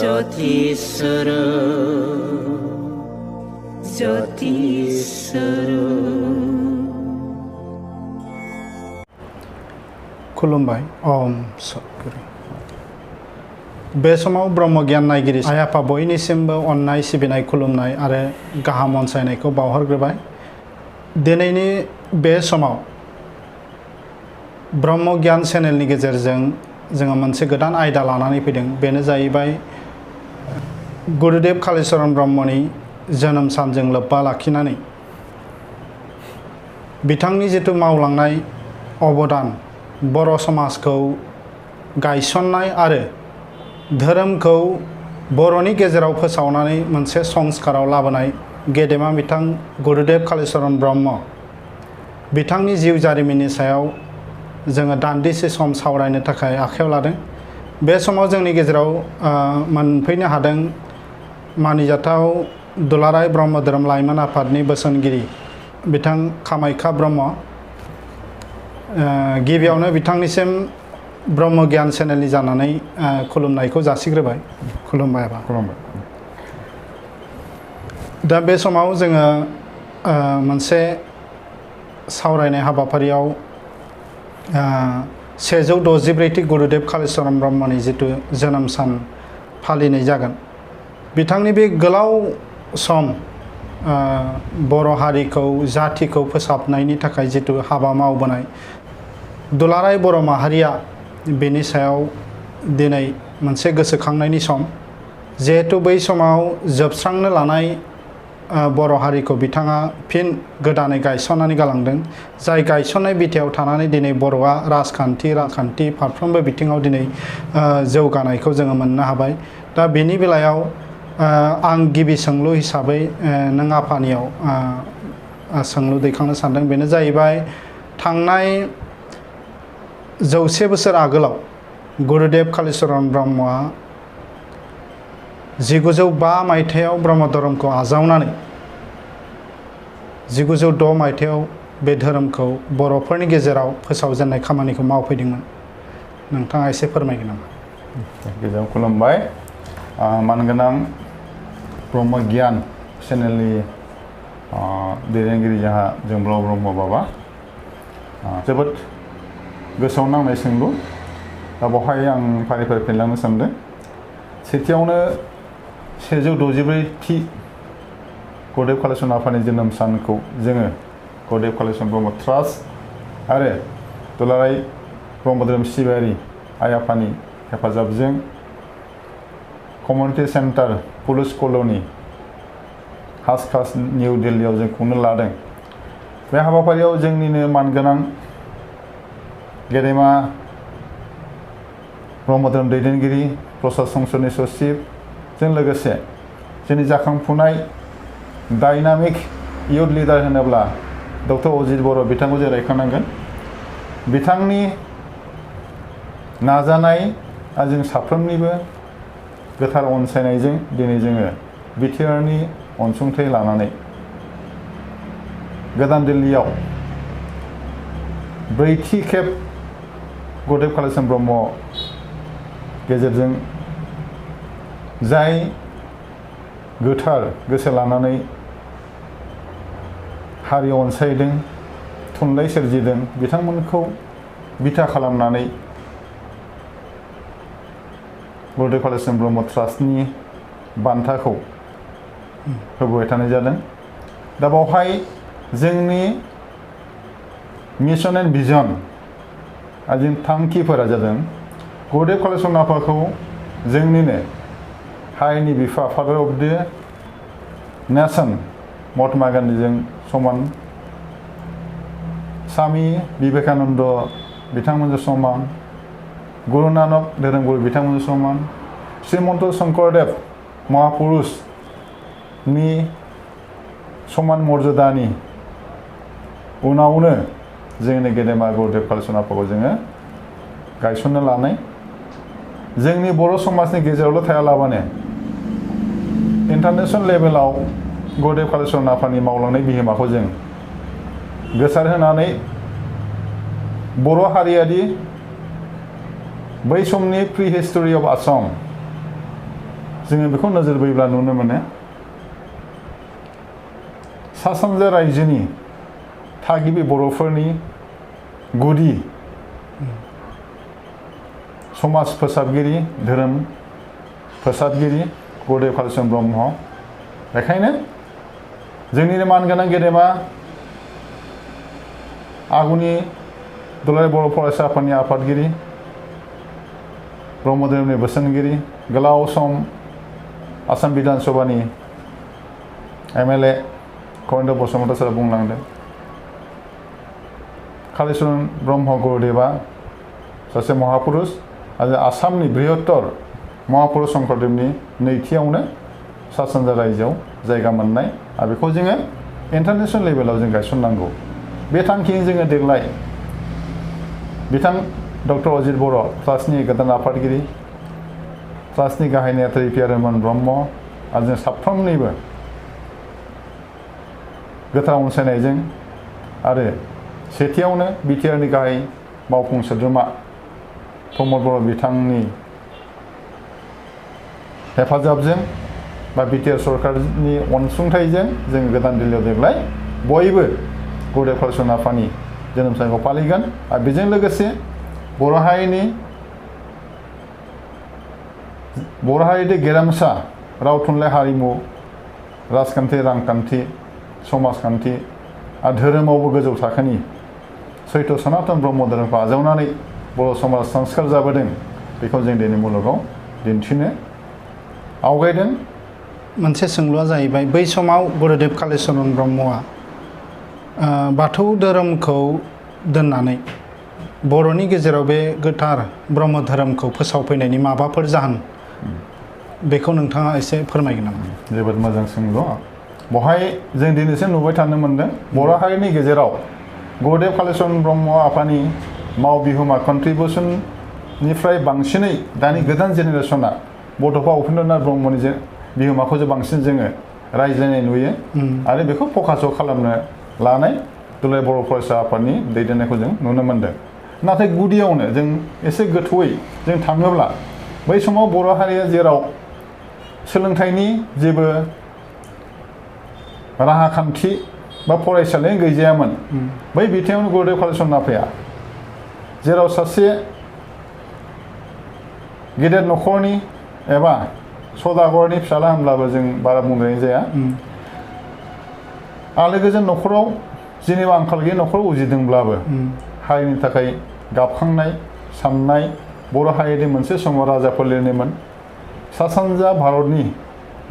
জ্যোতিস্বর জ্যোতিস্বর। खुलुमबाय ओम सतगुरु। बे समाव ब्रह्म गियान नायगिरि आइ आफा बयनिसिमबो अननाय सिबिनाय खुलुमनाय आरो गाहाम अनसायनायखौ बावहरग्रोबाय। दिनैनि बे समाव ब्रह्म गियान चेनेलनि गेजेरजों जोङो मोनसे गोदान आयदा लानानै फैदों। बेनो जाहैबाय गुरुदेव कालीचरण ब्रह्मनि जोनोम सानजों लोब्बा लाखिनानै बिथांनि जिथु मावलांनाय अबदान बर' समाजखौ गायसननाय आरो धोरोमखौ बर'नि गेजेराव फोसावनानै मोनसे संस्काराव लाबोनाय गेदेमा बिथां गुरुदेव कालीचरण ब्रह्म बिथांनि जिउ जारिमिननि सायाव जोङो दान्दिसे सम सावरायनो थाखाय आखायाव लादों। बे समाव जोंनि गेजेराव मोनफैनो हादों मानिजाथाव दुलाराय ब्रह्म धोरोम लाइमोन आफादनि बोसोनगिरि बिथां कामाख्या ब्रह्म। गिबियावनो बिथांनिसिम ब्रह्म गियान चेनेलनि जानानै खुलुमनायखौ जासिग्रोबाय। खुलुमबाय आबा। खुलुमबाय। दा बे समाव जोङो मोनसे सावरायनाय हाबाफारियाव 764थि गुरुदेव कालीचरण ब्रह्मनि जिथु जोनोम सान फालिनाय जागोन। बिथांनि बे गोलाव सम बर' हारिखौ जातिखौ फोसाबनायनि थाखाय जिथु हाबा मावबोनाय दुलाराय बर' माहारिया बेनि सायाव दिनै मोनसे गोसोखांनायनि सम। जिहेतु बै समाव जोबस्रांनो लानाय बर' हारिखौ बिथाङा फिन गोदानै गायसननानै गालांदों। जाय गायसननाय बिथायाव थानानै दिनै बर'आ राजखान्थि फारफ्रोमबो बिथिङाव दिनै जौगानायखौ जोङो मोननो हाबाय। दा बेनि बेलायाव आं गिबि सोंलु हिसाबै नों आफानियाव सोंलु दैखांनो सानदों। बेनो जाहैबाय थांनाय 100 बोसोर आगोलाव गुरुदेव कालीचरण ब्रह्मआ 1905 मायथाइयाव ब्रह्म धोरोमखौ आजावनानै 1906 मायथाइयाव बे धोरोमखौ बर'फोरनि गेजेराव फोसावजेननाय खामानिखौ मावफैदोंमोन। नोंथाङा एसे फोरमायगोन नामा? गिबियाव खुलुमबाय। मानगोनां ब्रह्म गियान चेनेलनि दैदेनगिरि जोंहा जोंब्लाव ब्रह्म बाबा, जोबोद गोसोआव नांनाय सोंलु। दा बेवहाय आं फारि फारि फिनलांनो सानदों। सेथियावनो 764थि गुरुदेव कालीचरण आफानि जोनोम सानखौ जोङो गुरुदेव कालीचरण ब्रह्म ट्रास्ट आरो दुलाराय ब्रह्म धोरोम सिबियारि आइ आफानि हेफाजाबजों कमिउनिटि सेन्टार पुलिस कल'नि हासखास निउ दिल्लीयाव जों खुंनो लादों। बे हाबाफारियाव जोंनिनो मानगोनां गेदेमा ब्रह्म धोरोम दैदेनगिरि प्रसाद संसदनि सचिबजों लोगोसे जोंनि जाखांफुनाय डायनामिक इयुथ लिडार होनोब्ला डक्टर अजित बर' बिथांखौ जों रायखांनांगोन। बिथांनि नाजानाय आरो जों साफ्रोमनिबो गोथार अनसायनायजों दिनै जोङो BTRनि अनसुंथाइ लानानै गोदान दिल्लीयाव 4थि खेब गुरुदेव कालीचरण ब्रह्म गेजेरजों जाय गोथार गोसो लानानै हारि अनसायदों, थुनलाइ सोरजिदों, बिथांमोनखौ बिथा खालामनानै गुरुदेव कालीचरण ब्रह्म ट्रास्टनि बान्थाखौ होबोबाय थानाय जादों। दा बेवहाय जोंनि मिशन एन्ड भिजन आरो जोंनि थांखिफोरा जादों गुरुदेव कालीचरण आफाखौ जोंनिनो हारिनि बिफा फादार अफ द नेशन महात्मा गान्धीजों समान, स्वामी विवेकानन्द बिथांमोनजों समान, गुरु नानक धोरोमगुरु बिथांमोनजों समान, श्रीमन्त शंकरदेव महापुरुषनि समान मर्यादानि उनावनो जोंनि गेदेमा गुरुदेव कालीचरण आफाखौ जोङो गायसननो लानाय। जोंनि बर' समाजनि गेजेरावल' थायालाबानो इन्टारनेशनेल लेभेलाव गुरुदेव कालीचरण आफानि मावलांनाय बिहोमाखौ जों गोसारहोनानै बर' हारियादि बै समनि प्रि हिस्टरि अफ आसाम जोङो बेखौ नोजोर बोयोब्ला नुनो मोनो सा सानजा रायजोनि थागिबि बर'फोरनि गुदि समाज फोसाबगिरि धोरोम फोसाबगिरि गुरुदेव कालीचरण ब्रह्म बेखायनो जोंनिनो मानगोनां गेदेमा आगुनि दुलाराय बर' फरायसा आफादनि आफादगिरि ब्रह्म धोरोमनि बोसोनगिरि गोलाव सम आसाम बिधान सभानि MLA खौरां बसुमतारी सारा बुंलांदों कालीचरण ब्रह्म गुरुदेवा सासे महापुरुष आरो आसामनि बृहत्तर महापुरुष शंकरदेवनि नैथियावनो सा सानजा रायजोआव जायगा मोननाय आरो बेखौ जोङो इन्टारनेशनेल लेभेलाव जों गायसननांगौ बे थांखिजों जोङो देग्लाय बिथां डक्टर अजित बर' ट्रास्टनि गोदान आफादगिरि ट्रास्टनि गाहाय नेहाथारि पियारमोन ब्रह्म आरो जों साफ्रोमनिबो गोथार अनसायनायजों आरो सेथियावनो BTRनि गाहाय मावफुं सोद्रोमा प्रमद बर' बिथांनि हेफाजाबजों बा BTR सरकारनि अनसुंथाइजों जों गोदान दिल्लीयाव देग्लाय बयबो गुरुदेव कालीचरण आफानि जोनोम सानखौ फालिगोन आरो बेजों लोगोसे बर' हारिनि गेरेमसा राव थुनलाइ हारिमु राजखान्थि रांखान्थि समाजखान्थि आरो धोरोमावबो गोजौ थाखोनि सैथो सनातन ब्रह्म धोरोमखौ आजावनानै बर' समाज संस्कार जाबोदों बेखौ जों दिनै मुलुगाव दिन्थिनो आवगायदों मोनसे सोंलुआ जाहैबाय बै समाव गुरुदेव कालीचरण ब्रह्मआ बाथौ धोरोमखौ दोननानै बर'नि गेजेराव बे गोथार ब्रह्म धोरोमखौ फोसावफैनायनि माबाफोर जाहोन बेखौ नोंथाङा एसे फोरमायगोन नामा? जोबोद मोजां सोंलु बहाय जों दिनैसिम नुबाय थानो मोनदों बर' हारिनि गेजेराव गुरुदेव कालीचरण ब्रह्म आफानि माव बिहोमा कन्ट्रिबिउसननिफ्राय बांसिनै दानि गोदान जेनेरेसना बड'फा उपेन्द्रनाथ ब्रह्मनि बिहोमाखौ बांसिन जोङो रायज्लायनाय नुयो आरो बेखौ फकासआव खालामनो लानाय दुलाराय बर' फरायसा आफादनि दैदेननायखौ जों नुनो मोनदों नाथाय गुदियावनो जों एसे गोथौयै जों थाङोब्ला बै समाव बर' हारिया जेराव सोलोंथाइनि जेबो राहाखान्थि बा फरायसालि गैजायामोन बै बिथिङावनो गुरुदेव कालीचरण आफाया जेराव सासे गेदेर न'खरनि एबा सदागरनि फिसाला होनब्लाबो जों बारा बुंनाय जाया आलो गोजोन न'खराव जेनेबा आंखाल गैयै न'खराव उजिदोंब्लाबो हारिनि थाखाय गाबखांनाय साननाय बर' हारिनि मोनसे समाव राजा फोलेरनिमोन सा सानजा भारतनि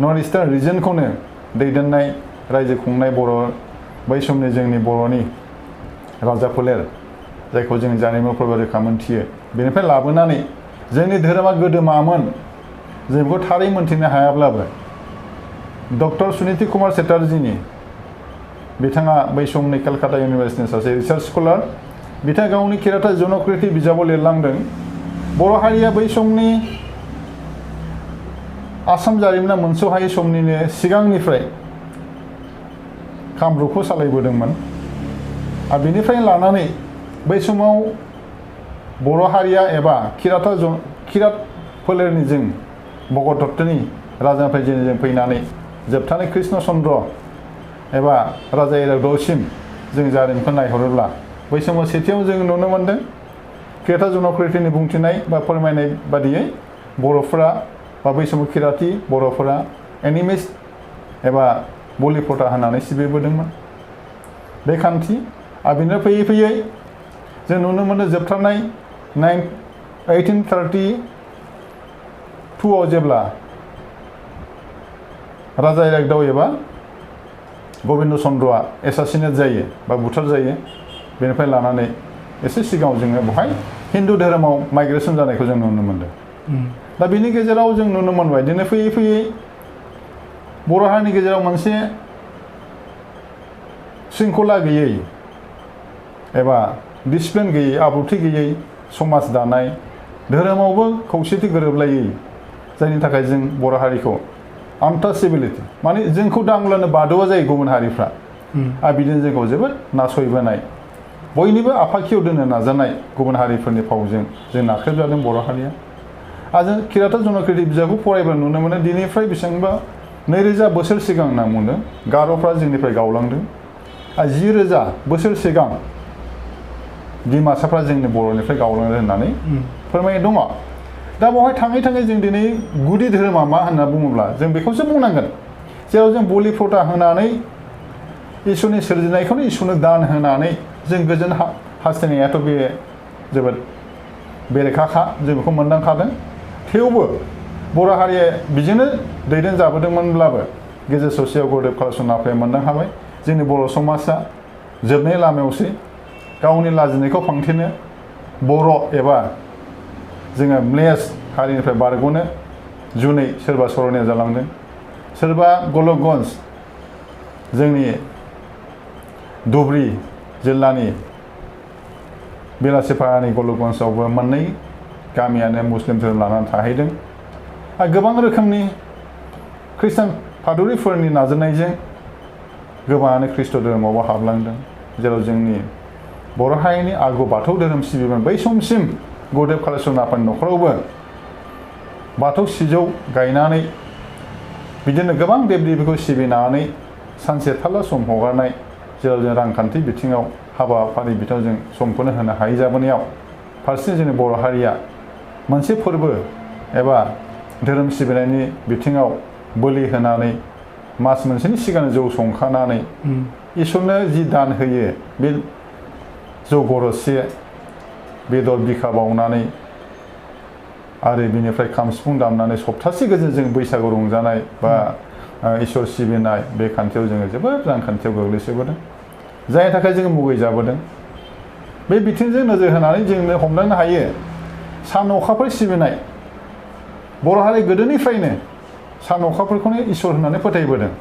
नर्थ इस्टार्न रिजनखौनो दैदेननाय रायजो खुंनाय बर' बै समनि जोंनि बर'नि राजा फोलेर जायखौ जों जारिमिनफोरबो रोखा मोनथियो बेनिफ्राय लाबोनानै जोंनि धोरोमा गोदो मामोन जों बेखौ थारै मोनथिनो हायाब्लाबो डक्टर सुनीति कुमार चेटार्जीनि बिथाङा बै समनि कलकाता इउनिभार्सिटिनि सासे रिसार्च स्कलार बिथाङा गावनि केराता जनकृति बिजाबाव लिरलांदों बर' हारिया बै समनि आसाम जारिमिना मोनस'हायै समनिनो सिगांनिफ्राय कामरुपखौ सालायबोदोंमोन आरो बेनिफ्राय लानानै बै समाव बर' हारिया एबा किरात फोलेरनि जों भगदत्तनि राजानिफ्राय जों फैनानै जोबथानाय कृष्ण चन्द्र एबा राजा इरागदावसिम जों जारिमिनखौ नायहरोब्ला बै समाव सेथियाव जों नुनो मोनदों केराता जनकृतिनि बुंथिनाय बा फोरमायनाय बादियै बर'फोरा बा बै समाव किराती बर'फोरा एनिमिस्ट एबा बलि प्रथा होनानै सिबिबोदोंमोन बे खान्थि आरो बेनिफ्राय फैयै फैयै जों नुनो मोनो जोबथारनाय 1832आव जेब्ला राजा इरागदाव एबा गबिन्द चन्द्रआ एसासिनेट जायो बा बुथार जायो बेनिफ्राय लानानै एसे सिगाङाव जोङो बेवहाय हिन्दु धोरोमाव माइग्रेसन जानायखौ जों नुनो मोनदों दा बेनि गेजेराव जों नुनो मोनबाय दिनै फैयै फैयै बर' हारिनि गेजेराव मोनसे शृंखला गैयै एबा डिसिप्लिन गैयै आब्रुथि गैयै समाज दानाय धोरोमावबो खौसेथि गोरोबलायै जायनि थाखाय जों बर' हारिखौ आनटाचेबिलिटि माने जोंखौ दांब्लानो बाद'आ जायो गुबुन हारिफ्रा आरो बिदिनो जोंखौ जोबोद नासयबोनाय बयनिबो आफाखियाव दोननो नाजानाय गुबुन हारिफोरनि फावजों जों नाख्रेबजादों बर' हारिया आरो खिराता जनकृति बिजाबखौ फरायब्ला नुनो मोनो दिनैफ्राय बेसेबांबा 2000 बोसोर सिगां होनना बुंदों गार'फ्रा जोंनिफ्राय गावलांदों आरो 10,000 बोसोर सिगां दिमासाफ्रा जोंनि बर'निफ्राय गावलांदों होननानै फोरमायनाय दङ। दा बेवहाय थाङै थाङै जों दिनै गुदि धोरोमा मा होनना बुङोब्ला जों बेखौसो बुंनांगोन जेराव जों बलि प्रथा होनानै इसोरनि सोरजिनायखौनो इसोरनो दान होनानै जों गोजोन हास्थायनायाथ' बे जोबोद बेरेखाखा जों बेखौ मोनदांखादों। थेवबो बर' हारिया बिजोंनो दैदेनजाबोदोंमोनब्लाबो गेजेर ससेयाव गुरुदेब कालिचरन आफाया मोनदां हाबाय जोंनि बर' समाजा जोबनाय लामायावसै गावनि लाजिनायखौ फांथेनो बर' एबा जोङो म्लेस हारिनिफ्राय बारग'नो जुनै सोरबा सर'निया जालांदों सोरबा गलकगन्ज जोंनि धुबरी जिल्लानि बेलासिपारानि गलकगन्जआवबो मोननै गामियानो मुस्लिम धोरोम लानानै थाहैदों आरो गोबां रोखोमनि खृष्टान पादरिफोरनि नाजानायजों गोबाङानो खृष्ट धोरोमावबो हाबलांदों जेराव जोंनि बर' हारिनि आगु बाथौ धोरोम सिबियोमोन बै समसिम गुरुदेब कालिचरन आफानि न'खरावबो बाथौ सिजौ गायनानै बिदिनो गोबां देब देबीखौ सिबिनानै सानसे थारला सम हगारनाय जेराव जों रांखान्थि बिथिङाव हाबाफारि बिथिङाव जों समखौनो होनो हायै जाबोनायाव फारसे जोंनि बर' हारिया मोनसे फोरबो एबा धोरोम सिबिनायनि बिथिङाव बोलि होनानै मास मोनसेनि सिगां जौ संखानानै इसोरनो जि दान होयो बे जौ गरदसे बेदर बिखा बावनानै आरो बिनिफ्राय खाम सिफुं दामनानै सप्तासे गोजोन जों बैसागु रंजानाय बा इसोर सिबिनाय बे खान्थियाव जोङो जोबोद रांखान्थियाव गोग्लैसोबोदों जायनि थाखाय जोङो मुगैजाबोदों बे बिथिंजों नोजोर होनानै जोंनो हमदांनो हायो सान अखाफोर सिबिनाय बर' हारि गोदोनिफ्रायनो सान अखाफोरखौनो इसोर होननानै फोथायबोदों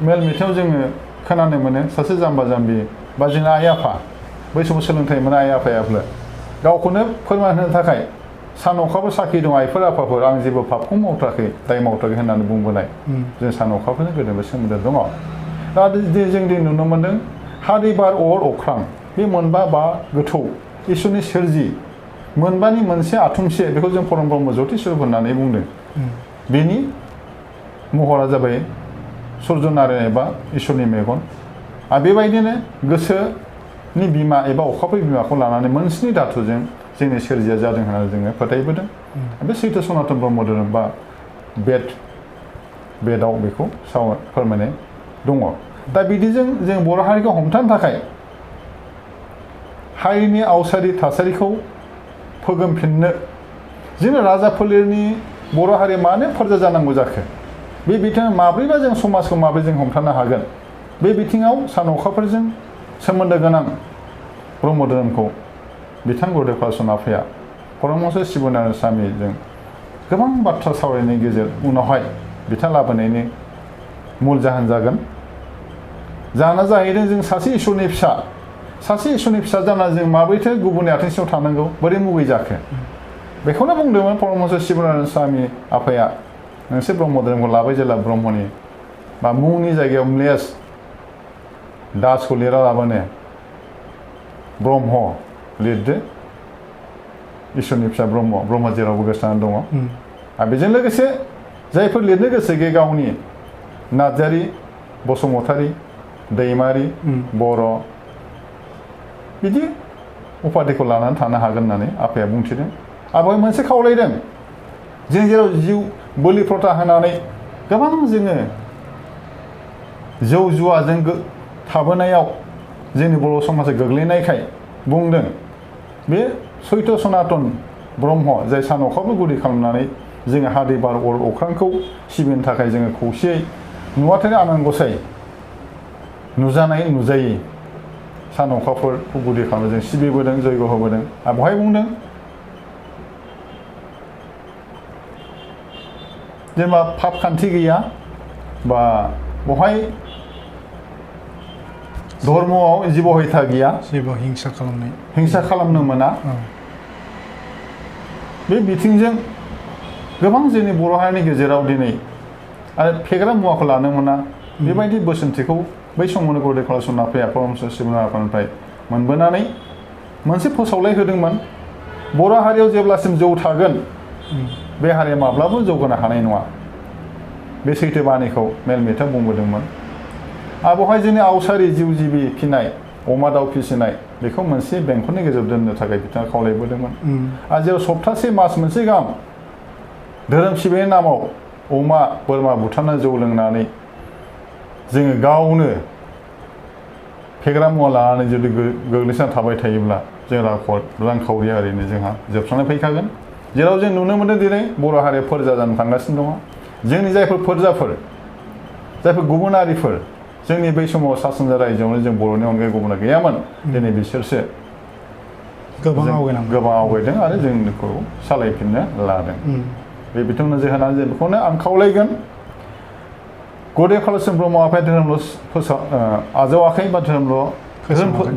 मेल मिथिङाव जोङो खोनानो मोनो सासे जाम्बा जाम्बि बा जोंना आइ आफा बै समाव सोलोंथाइ मोना आइ आफायाबो गावखौनो फोरमान होनो थाखाय सान अखाफोर साखि दं आइफोर आफाफोर आं जेबो पापखौ मावथाराखै दाय मावथाराखै होननानै बुंबोनाय जों सान अखाफोरजों गोदोबो सोमोन्दो दङ दा जों दिनै नुनो मोन्दों हा दै बार अर अख्रां बे मोनबा बा गोथौ इसोरनि सोरजि मोनबानि मोनसे आथुमसे बेखौ जों परम ब्रह्म ज्योति स्वरूप होननानै बुंदों बेनि महरा जाबाय सुर्य नारायण एबा इसोरनि मेगन आरो बेबायदिनो गोसोनि बिमा एबा अखाफोर बिमाखौ लानानै मोनस्नि धातुजों जोंनि सोरजिया जादों होननानै जोङो फोथायबोदों बे सैथो सनातन ब्रह्म धोरोम बा बेदाव बेखौ फोरमायनाय दङ दा बिदिजों जों बर' हारिखौ हमथानो थाखाय हारिनि आवसारि थासारिखौ फोगोमफिननो जोंनो राजा फोलेरनि बर' हारिया मानो फोरजा जानांगौ जाखो बे बिथिङाव माब्रैबा जों समाजखौ माब्रै जों हमथानो हागोन बे बिथिङाव सान अखाफोरजों सोमोन्दो गोनां ब्रह्म धोरोमखौ बिथां गुरुदेब कालिचरन आफाया परमहंस शिबनारायण स्वामीजों गोबां बाथ्रा सावरायनायनि गेजेर उनावहाय बिथां लाबोनायनि मुल जाहोन जागोन जाहोना जाहैदों जों सासे इसोरनि फिसा जाना जों माब्रैथो गुबुननि आथिं सिङाव थानांगौ बोरै मुगै जाखो बेखौनो बुंदोंमोन परमहंस शिबनारायण स्वामी आफाया नोंसोर ब्रह्म धोरोमखौ लाबाय जेला ब्रह्मनि बा मुंनि जायगायाव म्लेस दासखौ लिरा लाबानो ब्रह्म लिरदो इसोरनि फिसा ब्रह्म जेरावबो गोसारनानै दङ आरो बेजों लोगोसे जायफोर लिरनो गोसो गैया गावनि नार्जारि बसुमतारी दैमारि बर' बिदि उपाधिखौ लानानै थानो हागोन होननानै आफाया बुंथिदों आरो बेवहाय मोनसे खावलायदों जों जेराव जिउ बोलि प्रथा होनानै गोबां जोङो जौ जुवाजों थाबोनायाव जोंनि बर' समाजा गोग्लैनायखाय बुंदों बे सैथो सनातन ब्रह्म जाय सान अखाफोर गुदि खालामनानै जोङो हा दै बार अर अख्रांखौ सिबिनो थाखाय जोङो खौसेयै नुवाथाय आनान गसाय नुजानाय नुजायै सान अखाफोरखौ गुदि खालामनानै जों सिबिबोदों जयग' होबोदों आरो बेवहाय बुंदों जेनेबा पाप खान्थि गैया बा बेवहाय धर्मआव जिब हयथा गैया जेबो हिंसा खालामनो मोना बे बिथिंजों गोबां जोंनि बर' हारिनि गेजेराव दिनै आरो फेग्रा मुवाखौ लानो मोना बेबायदि बोसोनथिखौ बै समावनो गुरुदेब कालिचरन आफाया परमहंस शिबनारायण आफानिफ्राय मोनबोनानै मोनसे फोसावलाय होदोंमोन बर' हारियाव जेब्लासिम जौ थागोन बे हारिया माब्लाबो जौगानो हानाय नङा बे सैथो बाणीखौ मेल मिथिङाव बुंबोदोंमोन आरो बेवहाय जोंनि आवसारि जिउ जिबि फिनाय अमा दाउ फिसिनाय बेखौ मोनसे बेंखननि गेजेराव दोननो थाखाय बिथाङा खावलायबोदोंमोन आरो जेराव सप्तासे मास मोनसे गाहाम धोरोम सिबिनायनि नामाव अमा बोरमा बुथारना जौ लोंनानै जोङो गावनो फेग्रा मुवा लानानै जुदि गोग्लैसोना थाबाय थायोब्ला जों रांखावरियारिनो जोंहा जोबस्रांनाय फैखागोन जेराव जों नुनो मोनदों दिनै बर' हारिया फोरजा जानो थांगासिनो दङ जोंनि जायफोर फोरजाफोर जायफोर गुबुन हारिफोर जोंनि बै समाव सा सानजा रायजोआवनो जों बर'नि अनगायै गुबुना गैयामोन दिनै बिसोरसो गोबां आवगायदों आरो जोंखौ सालायफिननो लादों बे बिथिङाव नोजोर होनानै जों बेखौनो आं खावलायगोन गुरुदेव कालिचरन ब्रह्म आफाया धोरोमल' आजावाखै बा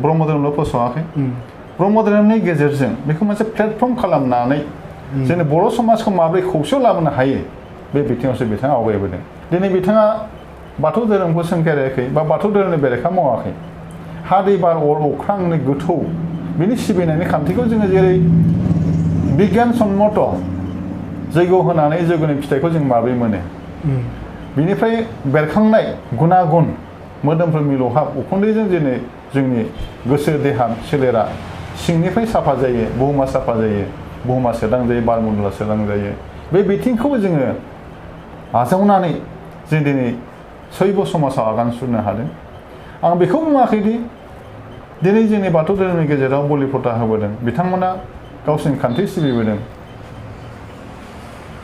ब्रह्म धोरोमल' फोसावाखै ब्रह्म धोरोमनि गेजेरजों बेखौ मोनसे प्लेटफर्म खालामनानै जोंनि बर' समाजखौ माबोरै खौसेयाव लाबोनो हायो बे बिथिङावसो बिथाङा आवगायबोदों दिनै बिथाङा बाथौ धोरोमखौ सोंखारियाखै बा बाथौ धोरोमनि बेरेखा मावाखै हा दै बार अर अख्रांनि गोथौ बिनि सिबिनायनि खान्थिखौ जोङो जेरै बिगियान सम्मत जैग' होनानै जैग'नि फिथाइखौ जों माबोरै मोनो बिनिफ्राय बेरखांनाय गुनागुन मोदोमफोर मिलौहाब उखुन्दैजों दिनै जोंनि गोसो देहा सोलेरा सिंनिफ्राय साफा जायो बुहुमा साफा जायो बुहुमा सोदां जायो बारमण्डला सोदां जायो बे बिथिंखौबो जोङो आजावनानै जों दिनै सैब समाजाव आगान सुरनो हादों आं बेखौ बुङाखैदि दिनै जोंनि बाथौ धोरोमनि गेजेराव बलि प्रथा होबोदों बिथांमोना गावसोरनि खान्थि सिबिबोदों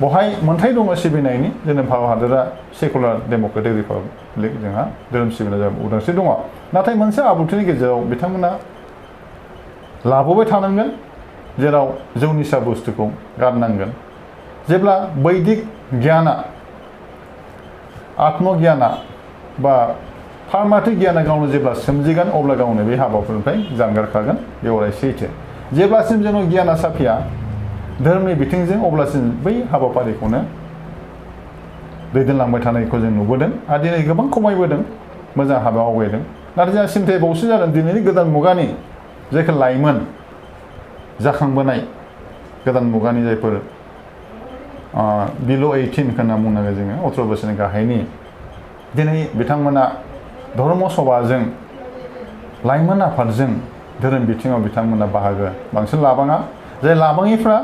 बेवहाय मोन्थाय दङ सिबिनायनि जोंनि भारत हादरा सेकुलार डेम'क्रेटिक रिपाब्लिक जोंहा धोरोम सिबिनाय उदांस्रि दङ नाथाय मोनसे आब्रुथिनि गेजेराव बिथांमोना लाबोबाय थानांगोन जेराव जौ निसा बुस्थुखौ गारनांगोन जेब्ला बैदिक गियाना आत्मगियाना बा पारमार्थिक गियाना गावनो जेब्ला सोमजिगोन अब्ला गावनो बे हाबाफोरनिफ्राय जानगारखागोन बे अराय सैथो जेब्लासिम जोंनाव गियाना साफिया धोरोमनि बिथिंजों अब्लासिम बै हाबाफारिखौनो दैदेनलांबाय थानायखौ जों नुबोदों आरो दिनै गोबां खमायबोदों मोजां हाबा आवगायदों नाथाय जोंहा सिन्थाया बावसो जादों दिनैनि गोदान मुगानि जायखौ लाइमोन जाखांबोनाय गोदान मुगानि जायफोर बिल' 18 होनना बुंनांगोन जोङो 18 बोसोरनि गाहायनि दिनै बिथांमोना धर्म सभाजों लाइमोन आफादजों धोरोम बिथिङाव बिथांमोना बाहागो बांसिन लाबाङा जाय लाबाङिफ्रा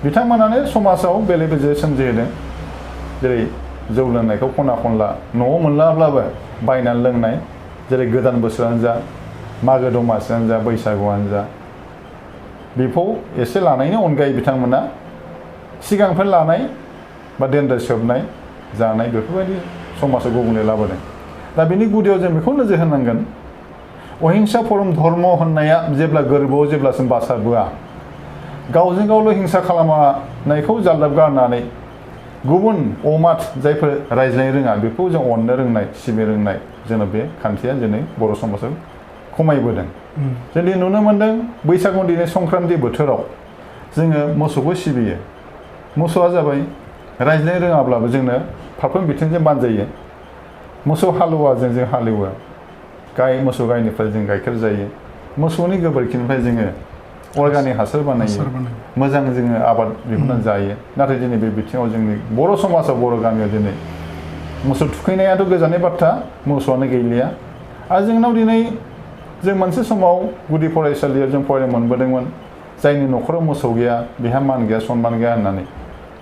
बिथांमोनानो समाजाव बेले बेजे सोमजिहोदों जेरै जौ लोंनायखौ खना खनला न'आव मोनलाब्लाबो बायनानै लोंनाय जेरै गोदान बोसोरानो जा मागो दमासियानो जा बैसागुआनो जा बेखौ एसे लानायनि अनगायै बिथांमोना सिगांनिफ्राय लानाय बा देन्दार सोबनाय जानाय बेफोरबायदि समाजाव गुबुंले लाबोदों दा बिनि गुदियाव जों बेखौ नोजोर होनांगोन अहिंसा परम धर्म होननाया जेब्ला गोरबोआव जेब्लासिम बासारबोआ गावजों गावल' हिंसा खालामनायखौ जालदाब गारनानै गुबुन अमात जायफोर रायज्लायनो रोङा बेखौ जों अननो रोंनाय सिबिनो रोंनाय जोंना बे खान्थिया दिनै बर' समाजाव खमायबोदों जों दिनै नुनो मोन्दों बैसागु दिनै संक्रान्ति बोथोराव जोङो मोसौखौ सिबियो मोसौआ जाबाय रायज्लायनो रोङाब्लाबो जोंनो फारफ्रोम बिथिंजों बानजायो मोसौ हालुवाजों जों हालेवो मोसौ गायनिफ्राय जों गाइखेर जायो मोसौनि गोबोरखिनिफ्राय जोङो अर्गानिक हासार बानायो मोजां जोङो आबाद दिहुननानै जायो नाथाय दिनै बे बिथिङाव जोंनि बर' समाजाव बर' गामियाव दिनै मोसौ थुखैनायाथ' गोजाननि बाथ्रा मोसौआनो गैलिया आरो जोंनाव दिनै जों मोनसे समाव गुदि फरायसालियाव जों फरायनो मोनबोदोंमोन जायनि न'खराव मोसौ गैया बेहा मान गैया सनमान गैया होननानै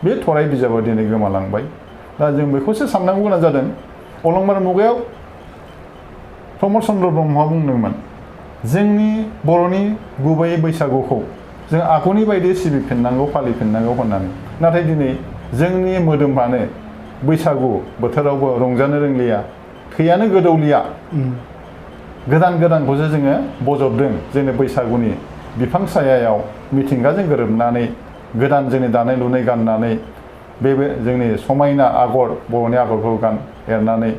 बे थराय बिजाबा दिनै गोमालांबाय दा जों बेखौसो साननांगौ गोनां जादों अलंबार मुगायाव प्रमद चन्द्र ब्रह्मआ बुंदोंमोन जोंनि बर'नि गुबै बैसागुखौ जों आगुनि बायदि सिबिफिननांगौ फालिफिननांगौ होननानै नाथाय दिनै जोंनि मोदोमानो बैसागु बोथोरावबो रंजानो रोंलिया थैयानो गोदौलिया गोदान गोदानखौसो जोङो बजबदों जोंनि बैसागुनि बिफां सायायाव मिथिंगाजों गोरोबनानै गोदान जोंनि दानाय लुनाय गाननानै बे जोंनि समायना आगर बर'नि आगरखौ एरनानै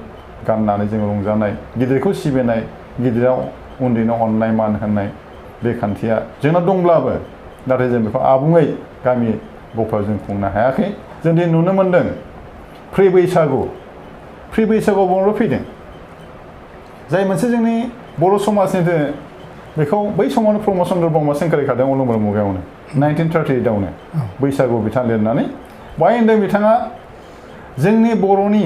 गाननानै जों रंजानाय गिदिरखौ सिबिनाय गिदिराव उन्दैनो अननाय मान होनाय बे खान्थिया जोंनाव दंब्लाबो नाथाय जों बेखौ आबुङै गामि गफायाव जों खुंनो हायाखै जों दिनै नुनो मोन्दों प्रि बैसागुआव बर' फैदों जाय मोनसे जोंनि बर' समाजनि बेखौ बै समावनो प्रमद चन्द्र ब्रह्मआ सोंखारिखादों अलंबार मुगायावनो 1938 आवनो बैसागु बिथां लिरनानै बाहाय होनदों बिथाङा जोंनि बर'नि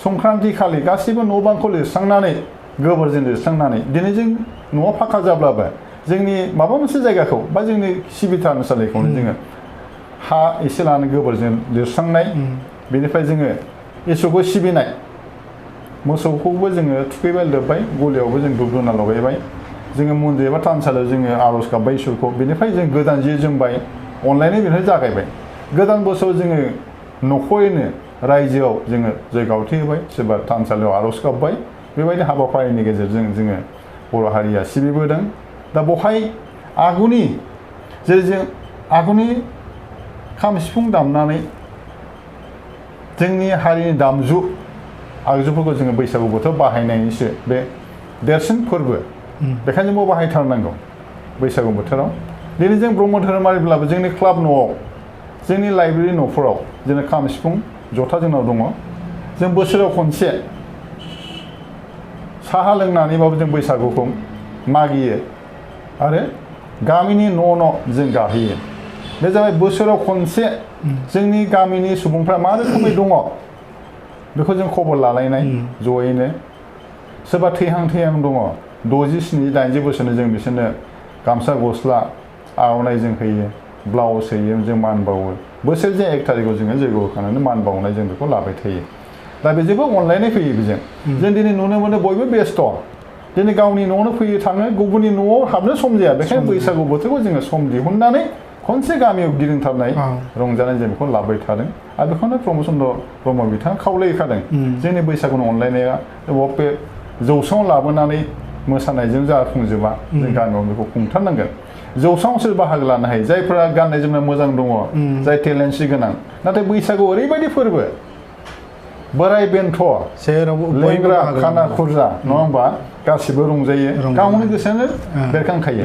संक्रान्ति खालि गासिबो न' बांखौ लिरस्रांनानै गोबोरजों लिरस्रांनानै दिनै जों न'आव फाखा जाब्लाबो जोंनि माबा मोनसे जायगाखौ बा जोंनि सिबि थानसालिखौनो जोङो हा एसे लानानै गोबोरजों लिरस्रांनाय बेनिफ्राय जोङो इसोरखौ सिबिनाय मोसौखौबो जोङो थुखैबाय लोबबाय गलियावबो जों धुप धुना लगायबाय जोङो मन्दिर एबा थानसालियाव जोङो आर'ज गाबबाय इसोरखौ बेनिफ्राय जों गोदान जि जोमबाय अनलायनाय बेनिफ्राय जागायबाय गोदान बोसोराव जोङो न'खरैनो रायजोआव जोङो जयगावथि होबाय सोरबा थानसालियाव आर'ज गाबबाय बेबायदि हाबाफारिनि गेजेरजों जोङो बर' हारिया सिबिबोदों दा बेवहाय आगुनि जेरै जों आगुनि खाम सिफुं दामनानै जोंनि हारिनि दामजु आगजुफोरखौ जोङो बैसागु बोथोराव बाहायनायनिसो बे देरसिन फोरबो बेखायनो जों बाहायथारनांगौ बैसागु बोथोराव दिनै जों ब्रह्म धोरोमारिब्लाबो जोंनि क्लाब न'आव जोंनि लाइब्रेरि न'फोराव जोंना खाम सिफुं जथा जोंनाव दङ जों बोसोराव खनसे साहा लोंनानैबाबो जों बैसागुखौ मागियो आरो गामिनि न' जों गाहैयो बे जाबाय बोसोराव खनसे जोंनि गामिनि सुबुंफ्रा मा रोखोमै दङ बेखौ जों खबर लालायनाय जयैनो सोरबा थैहां दङ 60, 70, 80 बोसोरनो जों बिसोरनो गामसा गस्ला आर'नाइ जों होयो ब्लाउस होयो जों मान बावो बोसोर जे 1 तारिखआव जोङो जयग' होखांनानै मान बावनाय जों बेखौ लाबाय थायो दा बे जेबो अनलायनाय फैयो बेजों जों दिनै नुनो मोनो बयबो बेस्थ' दिनै गावनि न'आवनो फैयो थाङो गुबुननि न'आव हाबनो सम जाया बेखायनो बैसागु बोथोरखौ जोङो सम दिहुननानै खनसे गामियाव गिदिंथारनाय रंजानाय जों बेखौ लाबाय थादों आरो बेखौनो प्रमद चन्द्र ब्रह्म बिथाङा खावलायखादों जोंनि बैसागुनि अनलायनाया बे जौस्राङाव लाबोनानै मोसानायजों जाफुंजोबा जों गामियाव बेखौ खुंथारनांगोन जौस्राङाव सोर बाहागो लानो हायो जायफोरा गाननाय जोमनाय मोजां दङ जाय टेलेन्टसि गोनां नाथाय बैसागु ओरैबायदि फोरबो बोराय बेन्थ' लेंग्रा खाना खुरजा नङा होमबा गासिबो रंजायो गावनि गोसोआनो बेरखांखायो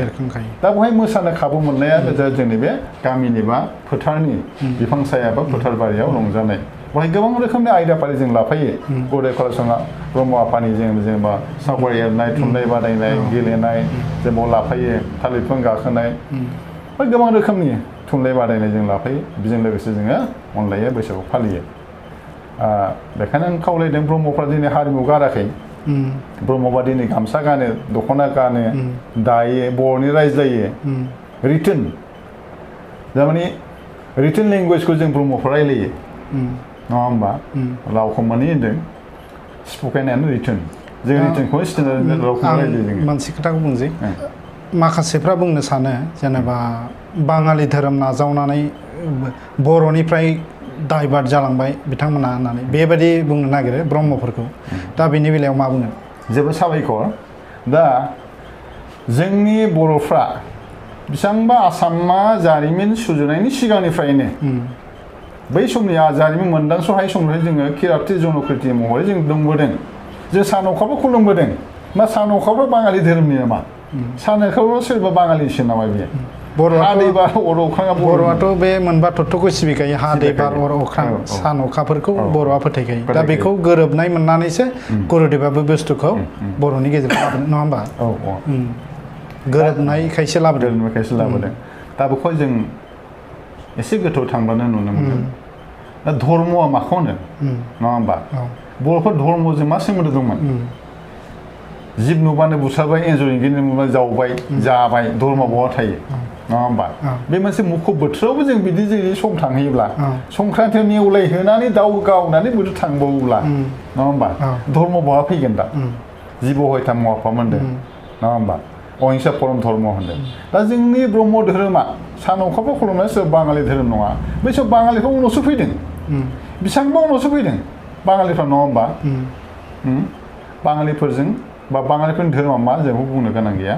दा बेवहाय मोसानो खाबु मोननाया जोंनि बे गामिनि बा फोथारनि बिफां साया बा फोथार बारियाव रंजानाय बेवहाय गोबां रोखोमनि आयदाफारि जों लाफायो बड' कलेजआ ब्रह्म आफानि जों जेनेबा सावगारि एरनाय थुनलाइ बादायनाय गेलेनाय जों बाव लाफायो थालिर बिफां गाखोनाय गोबां रोखोमनि थुनलाइ बादायनाय जों लाफायो बेजों लोगोसे जोङो अनलायो बैसागु फालियो बेखायनो आं खावलायदों ब्रह्मफ्रा दिनै हारिमु गाराखै ब्रह्मबा दिनै गामसा गानो दख'ना गानो दायो बर'नि रायज्लायो रिटोन थारमाने रिटोन लेंगुवेजखौ जों ब्रह्मफ्रा रायलायो नङा होमबा रावखौ माने होनदों स्पकेन एन्ड रिटोन जों रिटोनखौ स्टेन्डार्ड रावखौ रायलायो जोङो मोनसे खोथाखौ बुंसै माखासेफ्रा बुंनो सानो जेनेबा बाङालि धोरोम नाजावनानै बर'निफ्राय डाइभार्ट जालांबाय बिथांमोना होननानै बेबायदि बुंनो नागिरो ब्रह्मफोरखौ दा बेनि बेलायाव मा बुंगोन जोबोद साबायखर दा जोंनि बर'फ्रा बेसेबांबा आसामा जारिमिन सुजुनायनि सिगांनिफ्रायनो बै समनि जारिमिन मोनदांस'हायै समनिफ्राय जोङो किराति जनकृति महरै जों दंबोदों जों सान अखाबो खुलुमबोदों मा सान अखाबो बाङालि धोरोमनि नामा सान अखाबो सोरबा बाङालिसो नामा बियो हा दै बार अर अख्राङा बर'आथ' बे मोनबा तत्त्वखौ सिबिखायो हा दै बार अर अख्रां सान अखाफोरखौ बर'आ फोथायखायो दा बेखौ गोरोबनाय मोननानैसो गुरुदेबआ बे बुस्थुखौ बर'नि गेजेराव लाबोदों नङा होमबा गोरोबनायखायसो लाबोदों दा बेखौ जों एसे गोथौ थांबानो नुनो मोनो दा धर्मआ माखौ होनो नङा होमबा बर'फोर धर्मजों मा सोमोन्दो दंमोन जिब नुबानो बुथारबाय एन्जर इंगिनि नुबानो जावबाय जाबाय धर्मआ बहा थायो नङा होमबा बे मोनसे मुखुब बोथोरावबो जों बिदि जुदि सम थांहैयोब्ला संक्रान्तियाव नेवलाय होनानै दाउ गावनानै बोथोर थांबावोब्ला नङा होमबा धर्म बहा फैगोन दा जिब हयथा मुवाफा मोनदों नङा होमबा अहिंसा परम धर्म होनदों दा जोंनि ब्रह्म धोरोमा सान अखाफोर खुलुमनाय सोर बाङालि धोरोम नङा बै सोर बाङालिफ्रा उनावसो फैदों बेसेबांबा उनावसो फैदों बाङालिफ्रा नङा होमबा बाङालिफोरजों बा बाङालिफोरनि धोरोमा मा जों बुंनो गोनां गैया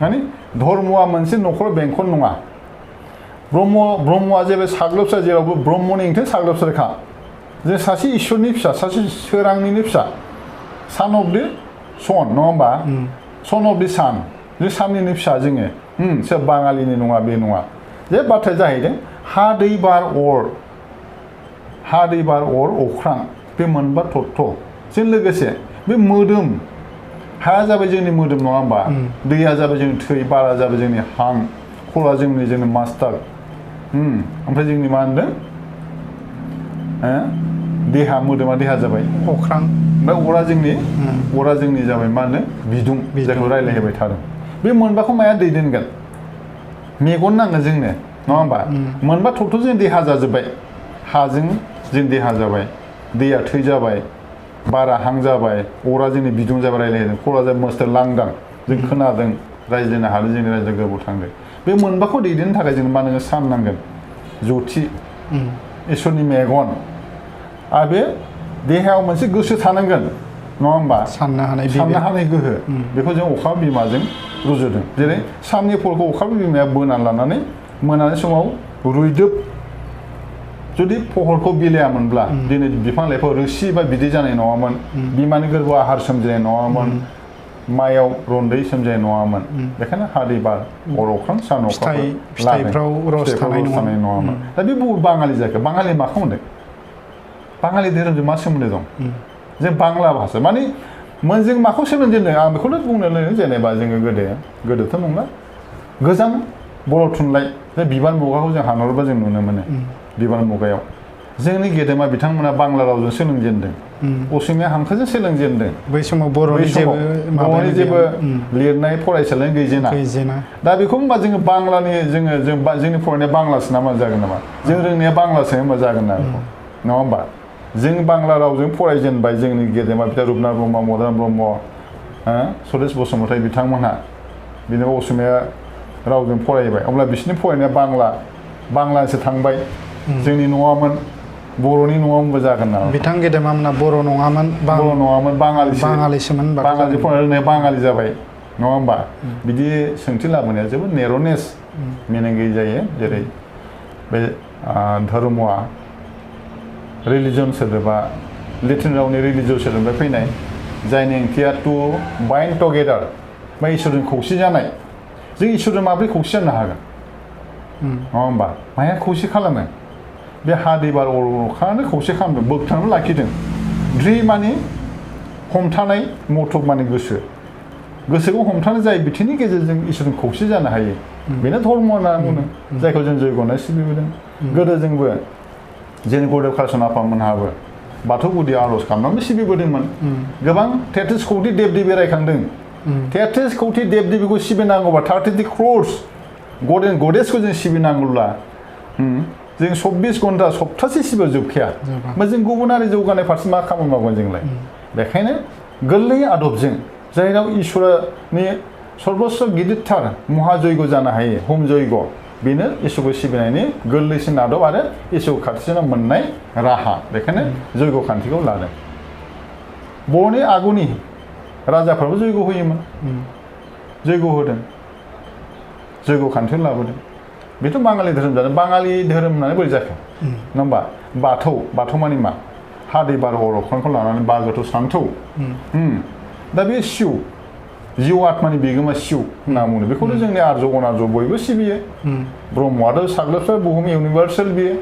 माने धर्मआ मोनसे न'खराव बेंखन नङा ब्रह्मआ जेबो साग्लोबसा जेरावबो ब्रह्मनि ओंथिया साग्लोबसारखा जे सासे इसोरनि फिसा सासे सोरांनिनो फिसा सान अफ दि सन नङा होमबा सन अफ दि सान जे साननिनो फिसा जोङो सोर बाङालिनि नङा बे नङा जे बाथ्राया जाहैदों हा दै बार अख्रां बे मोनबा तत्त्वजों लोगोसे बे मोदोम हाया जाबाय जोंनि मोदोम नङा होमबा दैया जाबाय जोंनि थै बारा जाबाय जोंनि हां खर'आ जोंनि मास्टार ओमफ्राय जोंनि मा होनदों देहा मोदोमा देहा जाबाय अख्रां ओमफ्राय अरा जोंनि जाबाय मा होनो बिदुं जायखौ रायलायहोबाय थादों बे मोनबाखौ माया दैदेनगोन मेगन नांगोन जोंनो नङा होमबा मोनबा थौथ' जों देहा जाजोब्बाय हाजों जों देहा जाबाय दैया थै जाबाय बारा हां जाबाय अरा जोंनि बिदुं जाबाय रायलायहोदों खर'आ जाबाय मस्थ लांदां जों खोनादों रायज्लायनो हादों जोंनि रायजो गोबाव थांदों बे मोनबाखौ दैदेननो थाखाय जों मा नोङो सान नांगोन ज्योति इसोरनि मेगन आरो बे देहायाव मोनसे गोसो थानांगोन नङा होमबा साननो हानाय गोहो बेखौ जों अखा बिमाजों रुजुदों जेरै साननि फलखौ अखा बिमाया बोनानै लानानै मोनानि समाव रुइदोब जुदि फहरखौ बिलायामोनब्ला दिनै बिफां लाइफां रोसि बा बिदै जानाय नङामोन बिमानि गोरबोआव आहार सोमजिनाय नङामोन माइयाव रन्दै सोमजिनाय नङामोन बेखायनो हा दै बार अर अख्रां सान अखा फिथाइफ्राव रस थानाय नङामोन दा बे बाङालि जायगा बाङालि माखौ होनदों बाङालि धोरोमजों मा सोमोन्दो दं जों बांला भाषा माने जों माखौ सोलोंजेनदों आं बेखौनो बुंनो लुबैदों जेनेबा जोङो गोदोथ' नंला गोजाम बर' थुनलाइ बे बिबार मुगाखौ जों हानहरोबा जों नुनो मोनो बिबार मुगायाव जोंनि गेदेमा बिथांमोना बांला रावजों सोलोंजेनदों असमिया हांखोजों सोलोंजेनदों बै समाव बर'नि जेबो लिरनाय फरायसालियानो गैजेना दा बेखौ होनबा जोङो बांलानि जोंनि फरायनाया बांलासो नामा जागोन नामा जों रोंनाया बांलासो होनबा जागोन ना नङा होमबा जों बांला रावजों फरायजेनबाय जोंनि गेदेमा बिथां रुपनाथ ब्रह्म मदाराम ब्रह्म सरेस बसुमतारी बिथांमोनहा बिनिफ्राय असमिया रावजों फरायबाय अब्ला बिसोरनि फरायनाया बांलासो थांबाय जोंनि नङामोन बर'नि नङामोनबो जागोन ना बिथां गेदेमामोना बर' नङामोन बाङालिसोमोन बाङालि फरायनाया बाङालि जाबाय नङा होमबा बिदि सोंथि लाबोनाया जोबोद नेर'नेस मिनिं गैयै जायो जेरै बे धर्मआ रिलिजन सोदोबा लेटिन रावनि रिलिजियस सोदोबनिफ्राय फैनाय जायनि ओंथिया टु बाइन्ड टुगेदार बा इसोरजों खौसे जानाय जों इसोरजों माबोरै खौसे जानो हागोन नङा होमबा माया खौसे खालामो बे हा दै बार अर अखानो खौसे खालामदों बोगथांनानै लाखिदों ध्रि माने हमथानाय मथब माने गोसोखौ हमथानो जाय बिथिंनि गेजेरजों इसोरजों खौसे जानो हायो बेनो धर्म होनना बुङो जायखौ जों जयग'नाय सिबिबोदों गोदो जोंबो जोंनि गुरुदेब कालिचरन आफामोनहाबो बाथौ गुदि आर'ज खालामनानै सिबिबोदोंमोन गोबां 33 कौटि देब देबि रायखांदों 33 कौटि देब देबिखौ सिबिनांगौबा 33 क्र'र्स गडेसखौ जों सिबिनांगौब्ला जों 24 घन्टा सप्तासे सिबियाव जोबखाया ओमफ्राय जों गुबुनारि जौगानाय फारसे मा खामानि मावगोन जोंलाय बेखायनो गोरलै आदबजों जायनाव इसोरनि सर्बस्व गिदिरथार महाजयग जानो हायो हम जयग बेनो इसोरखौ सिबिनायनि गोरलैसिन आदब आरो इसोरखौ खाथिसिनाव मोननाय राहा बेखायनो जयग खान्थिखौ लादों बर'नि आगुनि राजाफ्राबो जयग होयोमोन जयग होदों जयग खान्थिखौ लाबोदों बेथ' बाङालि धोरोम जादों बाङालि धोरोम होननानै बोरै जाखो नङा होमबा बाथौ मानि मा हा दै बार अर अख्रांखौ लानानै बागोथौ सान्थौ दा बे जिउ आत्मानि बिगोमा सिउ होनना बुङो बेखौनो जोंनि आर्य अनार्य बयबो सिबियो ब्रह्मआथ' साग्लोबसा बुहुम इउनिभार्सेल बियो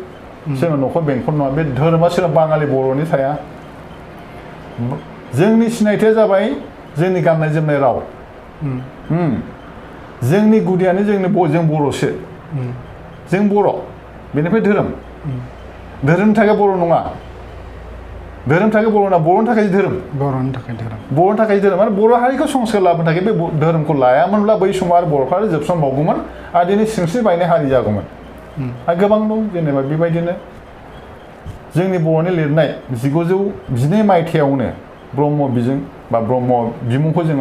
सोरबा न'खर बेंखन नङा बे धोरोमा सोरबा बाङालि बर'नि थाया जोंनि सिनायथिया जाबाय जोंनि गाननाय जोमनाय राव जोंनि गुदियानो जों बर'सो जों बर' बेनिफ्राय धोरोमनि थाखाय बर' नङा धोरोम थाखाय बर'नि थाखाय धोरोम बर'नि थाखाय धोरोम आरो बर' हारिखौ संस्कार लाबोनो थाखाय बे धोरोमखौ लायामोनब्ला बै समाव आरो बर'फ्रा जोबस्रांबावगौमोन आरो दिनै सिनस्रि बायनाय हारि जागौमोन आरो गोबां दं जेनेबा बेबायदिनो जोंनि बर'नि लिरनाय 1912 मायथाइयावनो ब्रह्म बिजों बा ब्रह्म बिमुंखौ जों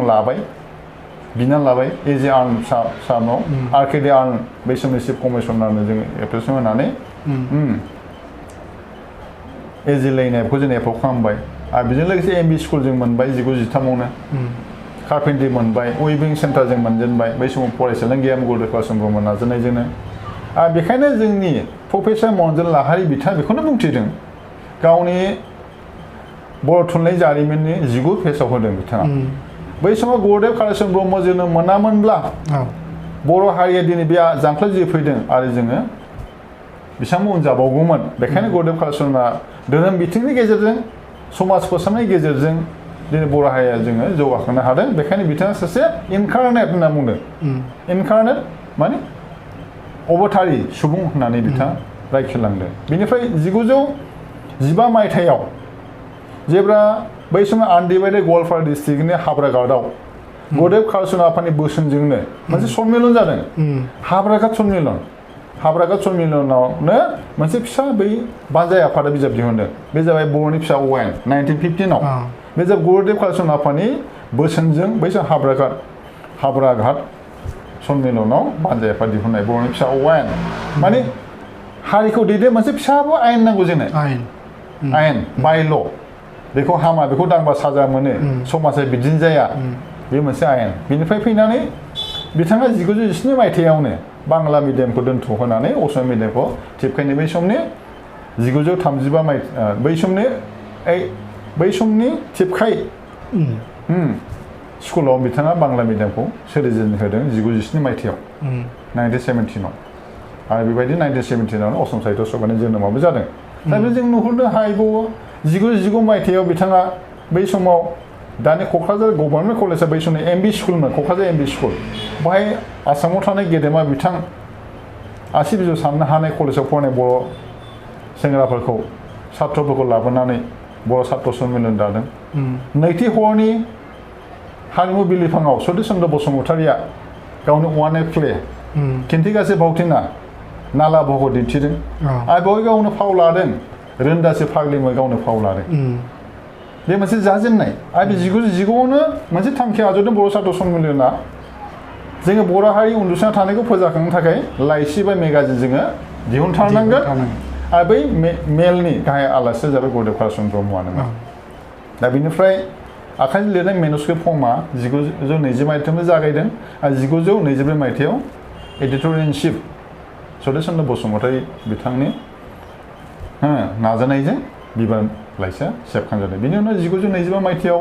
बिनानै लाबाय एजे आर्न सानाव आर्केडे आर्न बै समनि चिफ कमिसनारनो जों एप्लिकेसन होनानै एजिलायनायखौ जों एप्रुभ खालामबाय आरो बेजों लोगोसे एमबि स्कुल जों मोनबाय 1913आवनो कारपेन्ट्रि मोनबाय उइभिं सेन्टार जों मोनजेनबाय बै समाव फरायसालियानो गैयामोन गुरुदेब कालिचरन ब्रह्म नाजानायजोंनो आरो बेखायनो जोंनि प्रफेसर मन'रन्जन लाहारी बिथाङा बेखौनो बुंथिदों गावनि बर' थुनलाइ जारिमिननि 19 पेजआव होदों बिथाङा बै समाव गुरुदेब कालिचरन ब्रह्म जोनोम मोनामोनब्ला बर' हारिया दिनै बे जांख्ला जिउ फैदों आरो जोङो बिथांमोन उनजाबावगौमोन बेखायनो गुरुदेब कालिचरना धोरोम बिथिंनि गेजेरजों समाज फोसाबनायनि गेजेरजों दिनै बर' हारिया जोङो जौगाखांनो हादों बेखायनो बिथाङा सासे इनकार्नेट होनना बुंदों इनकार्नेट माने अबतारि सुबुं होननानै बिथाङा रायखांलांदों। बेनिफ्राय 1915 मायथाइयाव जेब्ला बै समाव आनडिभाइडेड गवालपारा डिस्ट्रिक्टनि हाब्राघाटआव गुरुदेव कालीचरण आफानि बोसोनजोंनो मोनसे सन्मेलन जादों। हाब्राघाट सन्मेलन। हाब्राघाट सन्मेलनावनो मोनसे फिसा बै बानजाय आफादा बिजाब दिहुनदों। बे जाबाय बर'नि फिसा अवाइन 1915 आव। बे जाबाय गुरुदेव कालीचरण आफानि बोसोनजों बै हाब्राघाट सन्मेलनाव बानजाय आफा दिहुननाय बर'नि फिसा अवाइन। माने हारिखौ दैदेन मोनसे फिसाबो आयेन नांगौ जोंनो। आयेन बाय ल'। बेखौ हामा, बेखौ दांबा साजा मोनो, समाजा बिदिनो जाया, बे मोनसे आयेन। बेनिफ्राय फैनानै बिथाङा 1917 मायथाइयावनो बांला मिडियामखौ दोनथ'होनानै असमिया मिडियामखौ थिबखायनो बै समनि 1935 बै समनि थिबखाय स्कुलाव बिथाङा बांला मिडियामखौ सोरजिनो होदों 1917 मायथाइयाव 1917 आव। आरो बेबायदि 1917 आवनो असम साहित्य सभानि जोनोमाबो जादों। दा बे जों नुहुरनो हायबावो 1919 मायथाइयाव बिथाङा बै समाव दानि क'क्राझार गभर्नमेन्ट कलेजआ बै समनि एमबि स्कुलमोन, क'क्राझार एमबि स्कुल। बेहाय आसामाव थानाय गेदेमा बिथां आसि बिजौ साननो हानाय कलेजाव फरायनाय बर' सेंग्राफोरखौ छात्रफोरखौ लाबोनानै बर' छात्र सन्मेलन दादों। नैथि हरनि हारिमु बिलिफाङाव सतिश चन्द्र बसुमतारिया गावनि वान प्ले खिन्थिगासे भावथिना नाला भग दिन्थिदों। आरो बेवहाय गावनो फाव लादों, रोन्दासे फाग्लिमै गावनो फाव लादों। बे मोनसे जाजेननाय। आरो 1919आवनो मोनसे थांखि आजावदों बर' छात्र सन्मेलना। जोङो बर' हारि उन्दुसोना थानायखौ फोजाखांनो थाखाय लाइसि बा मेगाजिन जोङो दिहुनथारनांगोन। आरो बै मेलनि गाहाय आलासिया जाबाय गुरुदेव कालीचरण ब्रह्मआनोमोन। दा बेनिफ्राय आखाइजों लिरनाय मेनुस्क्रिप्ट फर्मआ 1920 मायथाइयावनो जागायदों। आरो 1922 मायथाइयाव editor in chief Satish Chandra Basumatary बिथांनि नाजानायजों बिबान लाइसिया सेबखांजादों। बेनि उनाव 1925 मायथाइयाव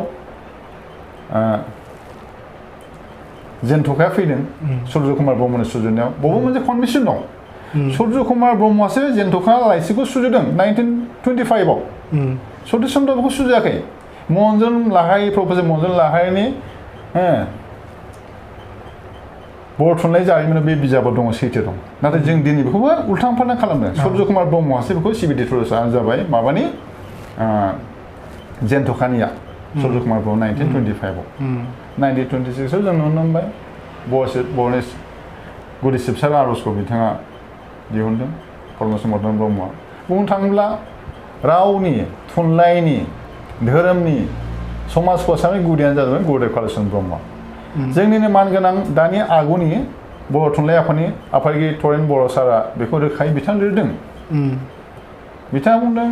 जेन्थ'खाया फैदों सुर्य कुमार ब्रह्मनि सुजुनायाव। बावबो मोनसे कन्भिक्सन दं। सुर्य कुमार ब्रह्मआसो जेन्थ'खा लाइसिखौ सुजुदों 1925 आव। सतिश चन्द्र बेखौ सुजुआखै। महनजन लाहारि, प्रफेसर महनजन लाहारिनि बर' थुनलाइ जारिमिनाव बे बिजाबाव दङ, सैथो दं। नाथाय जों दिनै बेखौबो उल्थां फाल्थां खालामदों। सुर्य कुमार ब्रह्मआसो बेखौ सिबि एडिटरियेलआ जाबाय माबानि जेन्थ'खानिया सुर्य कुमार ब्रह्म 1925 आव। 1926 आव जों नुनो मोनबाय बर'नि गुदि सिबसार आर'जखौ बिथाङा दिहुनदों परमेश्वर मदन ब्रह्मआ। बुंनो थाङोब्ला रावनि, थुनलाइनि, धोरोमनि, समाज फोसाबनायनि गुदियानो जादों गुरुदेव कालीचरण ब्रह्म। जोंनिनो मानगोनां दानि आगुनि बर' थुनलाइ आफादनि आफादगिरि तरेन बर' सारआ बेखौ रोखायै बिथाङा लिरदों। बिथाङा बुंदों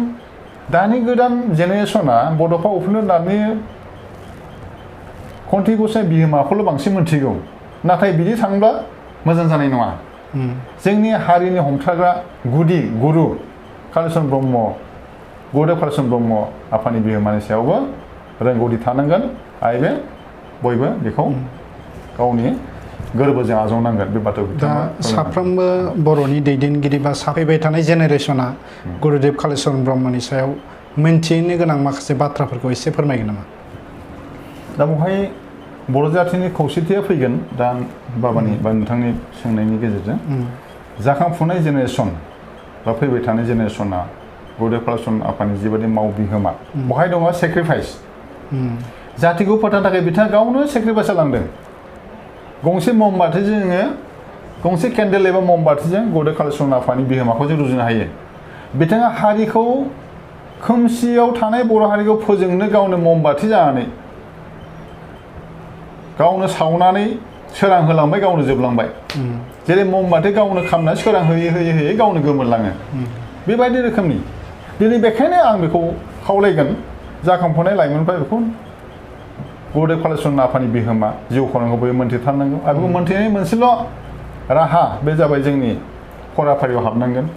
दानि गोदान जेनेरेसना बड'फा उपेन्द्र नाथनि खन्थि गसाइ बिहोमाखौल' बांसिन मोनथिगौ। नाथाय बिदि थांब्ला मोजां जानाय नङा। जोंनि हारिनि हमथाग्रा गुदि गुरु कालीचरण ब्रह्म, गुरुदेव कालीचरण ब्रह्म आफानि बिहोमानि सायावबो रोंगौथि थानांगोन। आरो बे बयबो बेखौ गावनि गोरबोजों आजावनांगोन। बे बाथ्राखौ दा साफ्रोमबो बर'नि दैदेनगिरि बा साफैबाय थानाय जेनेरेसना गुरुदेव कालीचरण ब्रह्मनि सायाव मिन्थिनो गोनां माखासे बाथ्राफोरखौ एसे फोरमायगोन नामा? दा बेवहाय बर' जाथिनि खौसेथिया फैगोन दा बाबानि बा नोंथांनि सोंनायनि गेजेरजों। जाखांफुनाय जेनेरेसन बा फैबाय थानाय जेनेरेसना गुरुदेव कालीचरण आफानि जिबायदि माव बिहोमा बेवहाय दङ सेक्रिफाइस। जातिखौ फोथांनो थाखाय बिथाङा गावनो सेक्रिफाइस खालामदों। गंसे ममबातिजों जोङो गंसे केन्डेल एबा ममबातिजों गुरुदेव कालीचरण आफानि बिहोमाखौ जों रुजुनो हायो। बिथाङा हारिखौ खोमसियाव थानाय बर' हारिखौ फोजोंनो गावनो ममबाति जानानै गावनो सावनानै सोरां होलांबाय, गावनो जोबलांबाय। जेरै ममबाति गावनो खामनानै सोरां होयै होयै होयै गावनो गोमोरलाङो। बेबायदि रोखोमनि दिनै बेखायनो आं बेखौ खावलायगोन जाखांफुनाय लाइमोनफ्रा बेखौ गुरुदेव कालीचरण आफानि बिहोमा जिउ खौरांखौ बयबो मोन्थिथारनांगौ। आरो बेखौ मोन्थिनायनि मोनसेल' राहा बे जाबाय जोंनि फराफारियाव हाबनांगोन।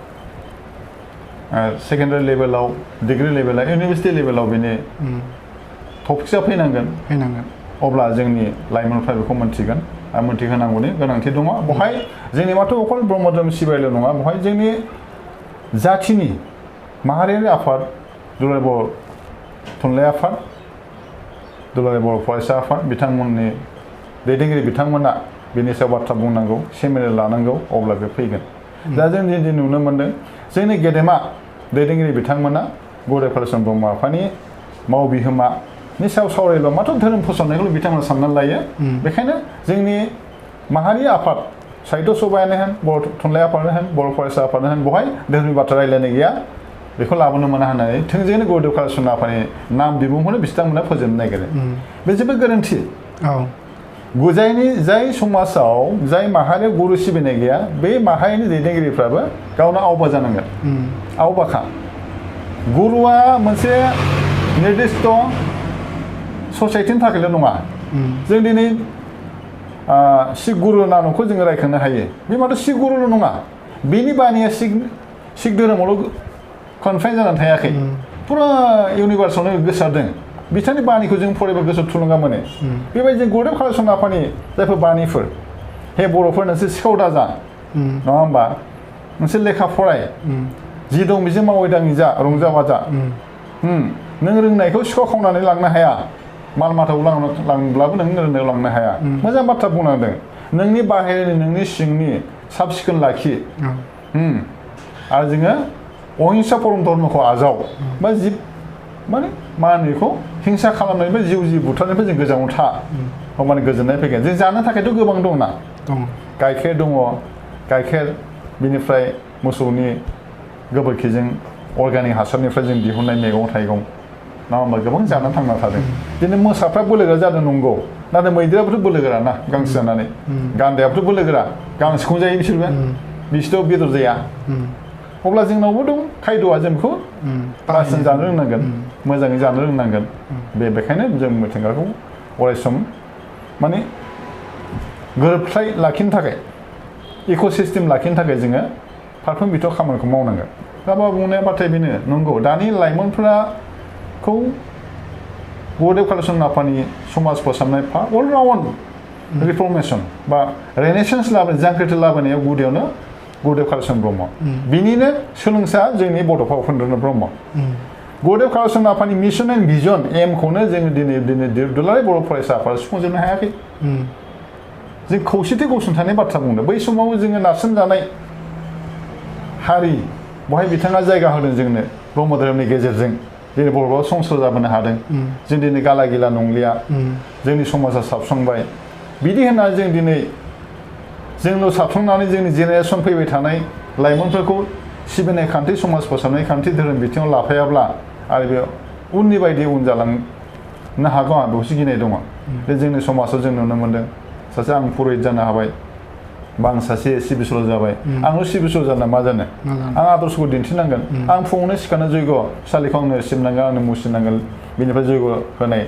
सेकेन्डारि लेभेलाव, डिग्री लेभेलाव, इउनिभार्सिटि लेभेलाव बेनि टपिक्सआ फैनांगोन। अब्ला जोंनि लाइमोनफ्रा बेखौ मोन्थिगोन आरो मोन्थिहोनांगौनि गोनांथि दङ। बेवहाय जोंनि माथ्र' अकल ब्रह्म धोरोम सिबियारिल' नङा, बेवहाय जोंनि जाथिनि माहारियारि आफाद दुलाराय बर' थुनलाइ आफाद, दुलाराय बर' फरायसा आफाद बिथांमोननि दैदेनगिरि बिथांमोना बेनि सायाव बाथ्रा बुंनांगौ, सेमिनार लानांगौ। अब्ला बे फैगोन। दा जों दिनै नुनो मोन्दों जोंनि गेदेमा दैदेनगिरि बिथांमोना गुरुदेव कालिचरन ब्रह्म आफानि मावबिहोमानि सायाव सावरायब्ला माथ्र धोरोम फोसावनायखौल' बिथांमोना साननानै लायो बेखायनो जोंनि माहारि आफाद साहित्य सभायानो होन बर' थुनलाइ आफादानो होन बर' फरायसा आफादानो होन बहाय धोरोमनि बाथ्रा रायज्लायनाय गैया बेखौ लाबोनो मोना होननानै थोंजोङैनो गुरुदेव कालिचरन आफानि नाम बिमुंखौनो बिथांमोना फोजोबनो नागिरो बे जोबोद गोरोन्थि जाय समाजाव जाय माहारियाव गुरु सिबिनाय गैया बे माहारिनि दैदेनगिरिफ्राबो गावनो आवबा जानांगोन आवबाखा गुरुआ मोनसे निर्दिष्ट ससाइटिनि थाखायल' नङा जों दिनै सिख गुरु नानकखौ जोङो रायखांनो हायो बे माथ्र सिख गुरुल' नङा बेनि बानिया सिख धोरोमावल' कनफाइन जानानै थायाखै फुरा इउनिभार्सआवनो गोसारदों बिथांनि बानिखौ जों फरायबा गोसोआव थुलुंगा मोनो बेबायदि गुरुदेव कालिचरन आफानि जायफोर बानिफोर हे बर'फोर नोंसोर सिखाव दाजा नङा होमबा नोंसोर लेखा फराय जि दं बिजों मावै दाङै जा रंजा बाजा नों रोंनायखौ सिखाव खावनानै लांनो हाया माल माथाखौ लांब्लाबो नों रोंनायाव लांनो हाया मोजां बाथ्रा बुंनांदों नोंनि बाहेरनि नोंनि सिंनि साब सिखोन लाखि आरो जोङो अहिंसा परम धर्मखौ आजाव बा जिब माने मा होनो बेखौ हिंसा खालामनायनिफ्राय जिउ बुथारनायनिफ्राय जों गोजानाव था होमबानो गोजोननाय फैगोन जों जानो थाखायथ' गोबां दंना गाइखेर दङ गाइखेर बिनिफ्राय मोसौनि गोबोरखिजों अर्गानिक हासारनिफ्राय जों दिहुननाय मैगं थाइगं नङा होमबा गोबां जानानै थांना थादों दिनै मोसाफ्रा बोलोगोरा जादों नंगौ नाथाय मैदेराबोथ' बोलोगोरा ना गांसो जानानै गान्दायाबोथ' बोलोगोरा गांसोखौनो जायो बिसोरथ' बेदर जाया अब्ला जोंनावबो दं खायद'आ जों बेखौ बासिन जानो रोंनांगोन मोजाङै जानो रोंनांगोन बेखायनो जों मिथिंगाखौ अरायसम माने गोरोबथाय लाखिनो थाखाय इक'सिस्टेम लाखिनो थाखाय जोङो फारफ्रोम बिथिङाव खामानिखौ मावनांगोन दा मा बुंनाया बाथ्राया बेनो नंगौ दानि लाइमोनफोराखौ गुरुदेव कालिचरन आफानि समाज फोसाबनाय अलराउन्ड रिफर्मेसन बा रेनेसेन्स लाबोनाय जांख्रिथाय लाबोनायाव गुदियावनो गुरुदेव कालिचरन ब्रह्म बिनिनो सोलोंसा जोंनि बड'फा उपेन्द्रनाथ ब्रह्म गुरुदेव कालिचरन आफानि मिशन एन्ड भिजन एमखौनो जोङो दिनै दुलाराय बर' फरायसा आफादा सुफुंजोबनो हायाखै जों खौसेथि गसंथानाय बाथ्रा बुंदों बै समाव जोङो नारसोमजानाय हारि बहाय बिथाङा जायगा होदों जोंनो ब्रह्म धोरोमनि गेजेरजों दिनै बर'आ संसार जाबोनो हादों जों दिनै गाला गिला नंलिया जोंनि समाजा साबस्रांबाय बिदि होननानै जों दिनै जोंल' साबस्रांनानै जोंनि जेनेरेसन फैबाय थानाय लाइमोनफोरखौ सिबिनाय खान्थि समाज फोसाबनाय खान्थि धोरोम बिथिङाव लाफायाब्ला आरो बे उननि बायदि उन जालांनो हागौ आं बेखौसो गिनाय दङ बे जोंनि समाजाव जों नुनो मोन्दों सासे आं पुरहित जानो हाबाय बा आं सासे सिबिसल जाबाय आंल' सिबिसल जाना मा जानो आं आदर्शखौ दिन्थिनांगोन आं फुङावनो सिखारनो जयग' सालिखौ आंनो सिबनांगोन आंनो मुसिनांगोन बेनिफ्राय जयग' होनाय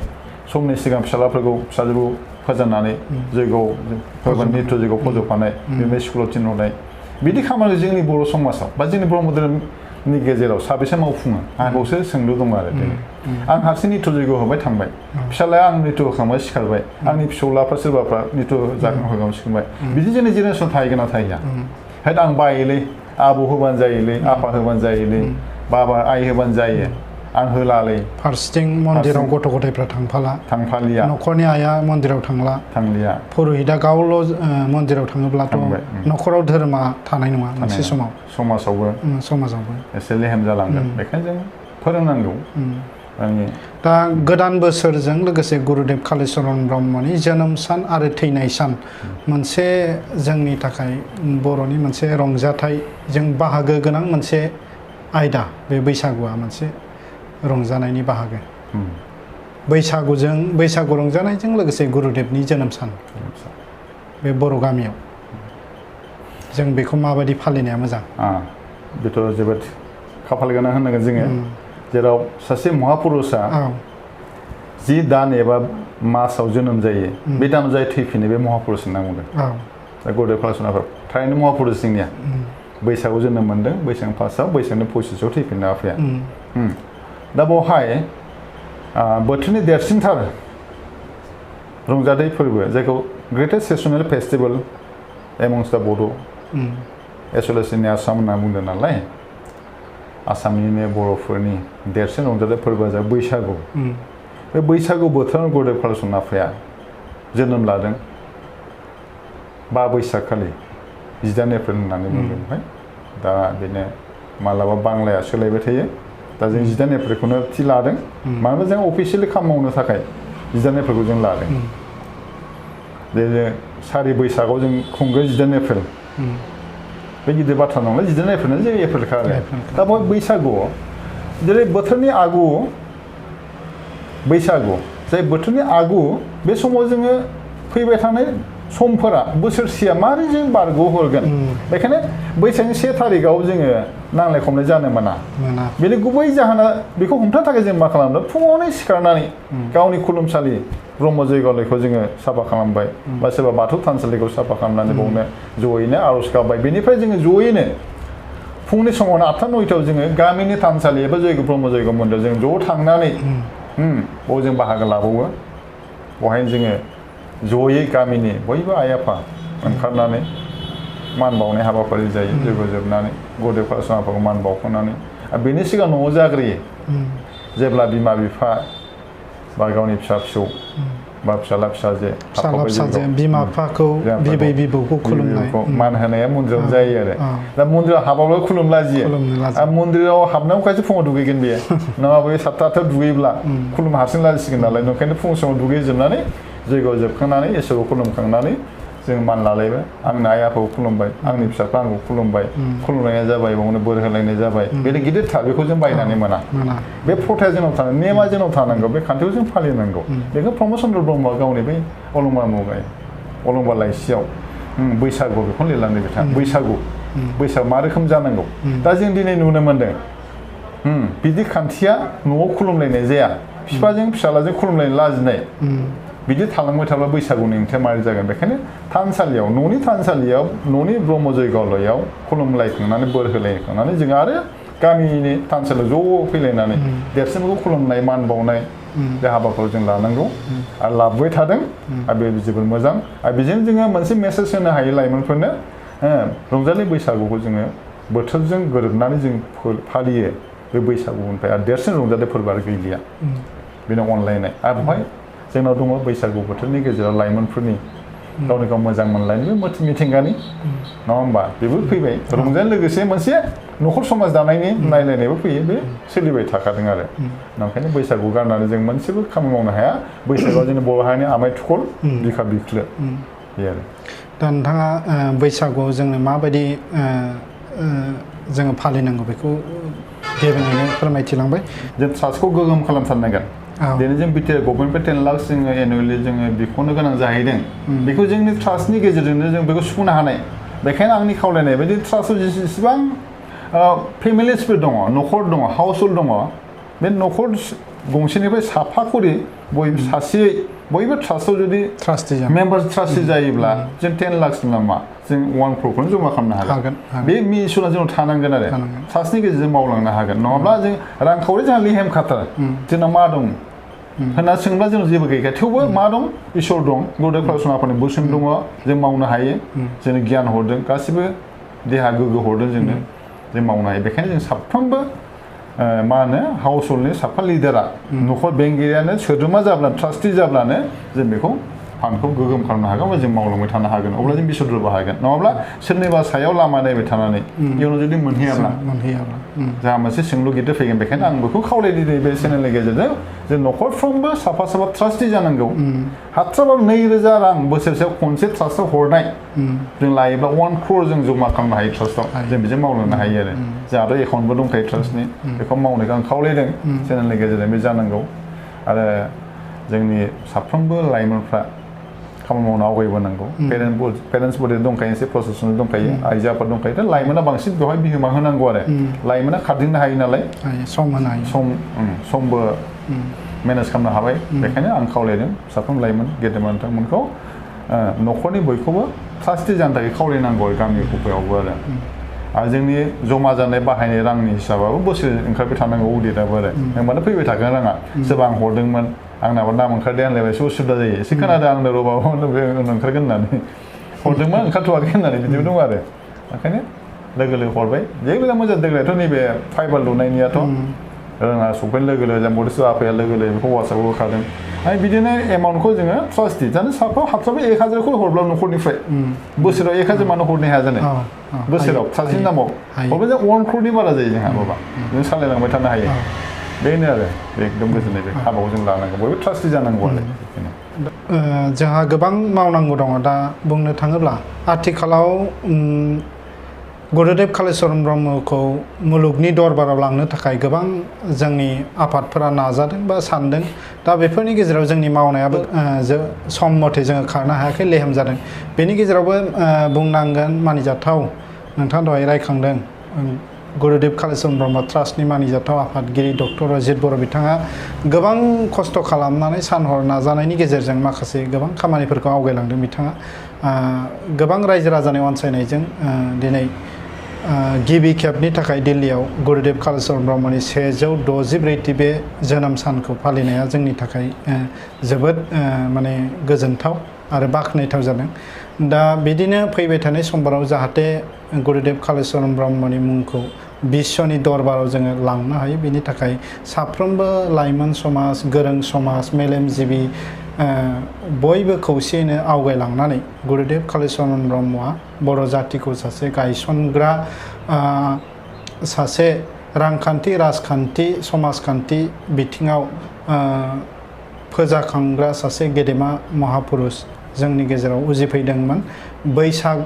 समनि सिगां फिसाज्लाफोरखौ फिसाजोखौ फोजाननानै जयग' होगोन नित्य जयग' फज'फानाय बेनिफ्राय स्कुलाव थिनहरनाय बिदि खामानिखौ जोंनि बर' समाजाव बा जोंनि ब्रह्म धोरोमनि गेजेराव साबेसे मावफुङो आंखौसो सोंलु दङ आरो दिनै आं हारसिं नित्य जयग' होबाय थांबाय फिसालाया आं नित्य होखांबाय सिखारबाय आंनि फिसौलाफ्रा सोरबाफ्रा नित्य होखांबाय सिखारबाय बिदि जोंनि जेनेरेसन थाहैगोन ना थाहैया हेद आं बायोलै आबौ होबानो जायोलै आफा होबानो जायोलै बाबा आइ होबानो जायो आं होलालै फारसेथिं मन्दिराव गथ' गथायफ्रा थांफालिया न'खरनि आइया मन्दिराव थांलिया पुरहिता गावल' मन्दिराव थाङोब्लाथ' न'खराव धोरोमा थानाय नङा मोनसे समाजावबो एसे लेहेम जालांगोन बेखायनो जों फोरोंनांगौ दा गोदान बोसोरजों लोगोसे गुरुदेव कालिचरन ब्रह्मनि जोनोम सान आरो थैनाय सान मोनसे जोंनि थाखाय बर'नि मोनसे रंजाथाइजों बाहागो गोनां मोनसे आयदा बे बैसागुआ मोनसे रंजानायनि बाहागो बैसागु रंजानायजों लोगोसे गुरुदेवनि जोनोम सान बे बर' गामियाव जों बेखौ माबायदि फालिनाया मोजां बेथ' जोबोद खाफाल गोनां होननांगोन जोङो जेराव सासे महापुरुषा 10 दान एबा मासाव जोनोम जायो बे दानाव जाय थैफिनो बे महापुरुष होनना बुंदों दा गुरुदेव कालिचरन आफा थारैनो महापुरुष जोंनिया बैसागआव जोनोम मोन्दों बैसाग फार्स्टआव बैसागनि 25आव थैफिननो आफाया दा बेवहाय बोथोरनि देरसिनथार रंजाथाइ फोरबो जायखौ ग्रेटेस्ट सेसनेल फेस्टिभेल एमंस्ट दा बड' एसोसिएशननि आसाम होनना बुंदों नालाय आसामनिनो बर'फोरनि देरसिन रंजाथाइ फोरबोआ जाबाय बैसागु बे बैसागु बोथोराव गुरुदेव कालिचरन आफाया जोनोम लादों 5 बैसाग खालि 10 एप्रिल होननानै बुंदों ओमफ्राय दा बेनो मालाबा बांलाया सोलायबाय थायो दा जों 18 एप्रिलखौनो थि लादों मानोना जों अफिसियेलि खामानि मावनो थाखाय 18 एप्रिलखौ जों लादों जे सारि बैसागआव जों खुंगोन 18 एप्रिल बे गिदिर बाथ्रा नंला 18 एप्रिलनो जों एप्रिलखा आरो दा बेवहाय बैसागुआव जेरै बोथोरनि आगु बैसागु जाय बोथोरनि आगु बे समाव जोङो फैबाय थानाय समफोरा बोसोरसेया मारै जों बारग'हरगोन बेखायनो बैसागनि 1 थारिखआव जोङो नांलाय खमलाय जानो मोना बेनि गुबै जाहोना बेखौ हमथानो थाखाय जों मा खालामदों फुङावनो सिखारनानै गावनि खुलुमसालि ब्रह्म जयग'लयखौ जोङो साफा खालामबाय बा सोरबा बाथौ थानसालिखौ साफा खालामनानै बावनो जयैनो आर'ज गाबबाय बेनिफ्राय जोङो जयैनो फुंनि समावनो 8टा 9टायाव जोङो गामिनि थानसालि एबा जयग' ब्रह्म जयग' मन्दिराव जों ज' थांनानै बाव जों बाहागो लाबावो बहायनो जोङो जयै गामिनि बयबो आइ आफा ओंखारनानै मान बावनाय हाबाफारि जायो जयग' जोबनानै गुरुदेव कालिचरन आफाखौ मान बावखांनानै आरो बेनि सिगां न'आव जाग्रोयो जेब्ला बिमा बिफा बा गावनि फिसा फिसौ बा फिसाला फिसाजो बिमा बिफाखौ बिबै बिबौखौ खुलुमनाय मान होनाया मन्दिराव जायो आरो दा मन्दिराव हाबाब्ला खुलुमलाजियो आरो मन्दिराव हाबनायाव खायसे फुङाव दुगैगोन बेयो नङाबा बे 7टा 8टायाव दुगैब्ला खुलुम हारसिं लाजिसिगोन नालाय ओंखायनो फुं समाव दुगैजोबनानै जयग' जोबखांनानै इसोरखौ खुलुमखांनानै जों मान लालायबाय आंनि आइ आफाखौ खुलुमबाय आंनि फिसाफ्रा आंखौ खुलुमबाय खुलुमनाया जाबाय बावनो बोर होलायनाय जाबाय बे गिदिर थार बेखौ जों बायनानै मोना बे प्रथाया जोंनाव थानांगौ नेमा जोंनाव थानांगौ बे खान्थिखौ जों फालिनांगौ बेखौ प्रमद चन्द्र ब्रह्मआ गावनि बै अलंबार लाइसियाव बैसागु बेखौ लिरलांदों बिथाङा बैसागु मा रोखोम जानांगौ दा जों दिनै नुनो मोनदों बिदि खान्थिया न'आव खुलुमलायनाय जाया बिफाजों फिसालाजों खुलुमलायनो लाजिनाय बिदि थालांबाय थाब्ला बैसागुनि ओंथिया मारै जागोन बेखायनो थानसालियाव न'नि ब्रह्म जयग'लयआव खुलुमलायखांनानै बोर होलायखांनानै जों आरो गामिनि थानसालियाव ज' फैलायनानै देरसिनफोरखौ खुलुमनाय मान बावनाय बे हाबाखौ जों लानांगौ आरो लाबोबाय थादों आरो बे जोबोद मोजां आरो बेजों जोङो मोनसे मेसेज होनो हायो लाइमोनफोरनो रंजालि बैसागुखौ जोङो बोथोरजों गोरोबनानै जों फालियो बे बैसागुनिफ्राय आरो देरसिन रंजालि फोरबो आरो गैलिया बेनो अनलायनाय आरो बेवहाय जोंनाव दङ बैसागु बोथोरनि गेजेराव लाइमोनफोरनि गावनि गाव मोजां मोनलायनाय बे मिथिंगानि नङा होमबा बेबो फैबाय रंजानाय लोगोसे मोनसे न'खर समाज दानायनि नायलायनायबो फैयो बे सोलिबाय थाखादों आरो ओंखायनो बैसागु गारनानै जों मोनसेबो खामानि मावनो हाया बैसागुआ जोंनि बर' हारिनि आमाय थुखल बिखा बिख्लो बे आरो दा नोंथाङा बैसागुआव जोंनो माबायदि जोङो फालिनांगौ बेखौ गेबेङैनो फोरमायथिलांबाय जों ट्रास्टखौ गोगोम खालामथारनांगोन दिनै जों BTech गभर्नमेन्टनिफ्राय 10 लाख जोङो एनुवेलि जोङो बिख'नो गोनां जाहैदों बेखौ जोंनि ट्रास्टनि गेजेरजोंनो जों बेखौ सुफुंनो हानाय बेखायनो आंनि खावलायनाय बायदि ट्रास्टआव जेसेबां फेमिलिसफोर दङ न'खर दङ हाउसहोल्ड दङ बे न'खर गंसेनिफ्राय साफा खरि बयबो ट्रास्टआव जुदि मेम्बार ट्रास्टि जायोब्ला जों 10 लाख नामा जों 1 crore जमा खालामनो हागोन बे मिसना जोंनाव थानांगोन आरो ट्रास्टनि गेजेरजों मावलांनो हागोन नङाब्ला जों रांखावरि जोंहा लिहेम खाथार जोंना मा दं होनना सोंब्ला जोंनाव जेबो गैखाया थेवबो मा दं इसोर दं गुरुदेव कालिचरन आफानि बोसोन दङ जों मावनो हायो जोंनो गियान हरदों गासिबो देहा गोग्गो हरदों जोंनो जों मावनो हायो बेखायनो जों साफ्रोमबो मा होनो हाउसहोल्डनि साफा लिडारा न'खर बेंगिरियानो सोद्रोमा जाब्लानो ट्रास्टि जाब्लानो जों बेखौ फान्डखौ गोगोम खालामनो हागोन बा जों मावलांबाय थानो हागोन अब्ला जों बिसरद्रबो हागोन नङाब्ला सोरनिबा सायाव लामा नायबाय थानानै इयुनाव जुदि मोनहैयाब्ला जोंहा मोनसे सोंलु गिदिर फैगोन बेखायनो आं बेखौ खावलायदों बे चेनेलनि गेजेरजों जों न'खरफ्रोमबो साफा ट्रास्टि जानांगौ हाथ्राबाबो 2,000 रां बोसोरसेयाव खनसे ट्रास्टआव हरनाय जों लायोब्ला 1 crore जों जमा खालामनो हायो ट्रास्टआव जों बेजों मावलांनो हायो आरो जोंहाथ' एकाउन्टबो दंखायो ट्रास्टनि बेखौ मावनायखौ आं खावलायदों चेनेलनि गेजेरजों बे जानांगौ आरो जोंनि साफ्रोमबो लाइमोनफ्रा खामानि मावनो आवगायबोनांगौ पेरेन्टस बडि दंखायो एसे प्रसेसनल दंखायो आइजो आफाद दंखायो दा लाइमोना बांसिन बेवहाय बिहोमा होनांगौ आरो लाइमोना खारदिंनो हायो नालाय समबो मेनेज खालामनो हाबाय बेखायनो आं खावलायदों साफ्रोम लाइमोन गेदेमा नोंथांमोनखौ न'खरनि बयखौबो ट्रास्टि जानो थाखाय खावलायनांगौ गामि गफायावबो आरो जोंनि जमा जानाय बाहायनाय रांनि हिसाबाबो बोसोर ओंखारबाय थानांगौ अडिटआबो आरो होनबानो फैबाय थागोन राङा सोरबा आं हरदोंमोन आंनाबो नाम ओंखारदों होनलायबाय एसे उसुबिदा जायो एसे खोनादों आंनो रबाबो ओंखारगोन होननानै हरदोंमोन ओंखारथ'वाखै होननानै बिदिबो दं आरो ओंखायनो लोगो हरबाय जेबो मोजां देग्लायथ' नैबे फाइबार लुनायनियाथ' रोङा सफैनो लोगो लोगो जों बड'सा आफाया लोगो लोगो बेखौ वाट्सआपआव होखादों आरो बिदिनो एमाउन्टखौ जोङो ट्रास्टि जानो साफा हाबसाबो 1000खौ हरब्ला न'खरनिफ्राय बोसोराव 1000 मानो हरनो हाया जानो बोसोराव ट्रास्टनि नामाव हरब्ला जों 1 crore बारा जायो जोंहा बाबा जों सालायलांबाय थानो हायो बेनो आरो एकदम गोजोननाय बे हाबाखौ जों लानांगौ बयबो ट्रास्टि जानांगौ आरो जोंहा गोबां मावनांगौ दङ दा बुंनो थाङोब्ला आथिखालाव गुरुदेब कालिचरण ब्रह्मखौ मुलुगनि दरबाराव लांनो थाखाय गोबां जोंनि आफादफोरा नाजादों बा सानदों दा बेफोरनि गेजेराव जोंनि मावनायाबो सम मथे जोङो खारनो हायाखै लेहेम जादों बेनि गेजेरावबो बुंनांगोन मानिजाथाव नोंथाङा दहाय रायखांदों गुरुदेब कालिचरण ब्रह्म ट्रास्टनि मानिजाथाव आफादगिरि डक्टर अजित बर' बिथाङा गोबां खस्थ' खालामनानै सानहर नाजानायनि गेजेरजों माखासे गोबां खामानिफोरखौ आवगायलांदों बिथाङा गोबां रायजो राजानि अनसायनायजों दिनै गिबि खेबनि थाखाय दिल्लीयाव गुरुदेब कालिचरण ब्रह्मनि 164थि बे जोनोम सानखौ फालिनाया जोंनि थाखाय जोबोद माने गोजोनथाव आरो बाख्नायथाव जादों दा बिदिनो फैबाय थानाय समफोराव जाहाथे गुरुदेब कालिचरण ब्रह्मनि मुंखौ बिश्वनि दरबाराव जोङो लांनो हायो बेनि थाखाय साफ्रोमबो लाइमोन समाज गोरों समाज मेलेमजिबि बयबो खौसेयैनो आवगायलांनानै गुरुदेब कालिचरण ब्रह्मआ बर' जातिखौ सासे गायसनग्रा सासे रांखान्थि राजखान्थि समाजखान्थि बिथिङाव फोजाखांग्रा सासे गेदेमा महापुरुष जोंनि गेजेराव उजिफैदोंमोन बैसाग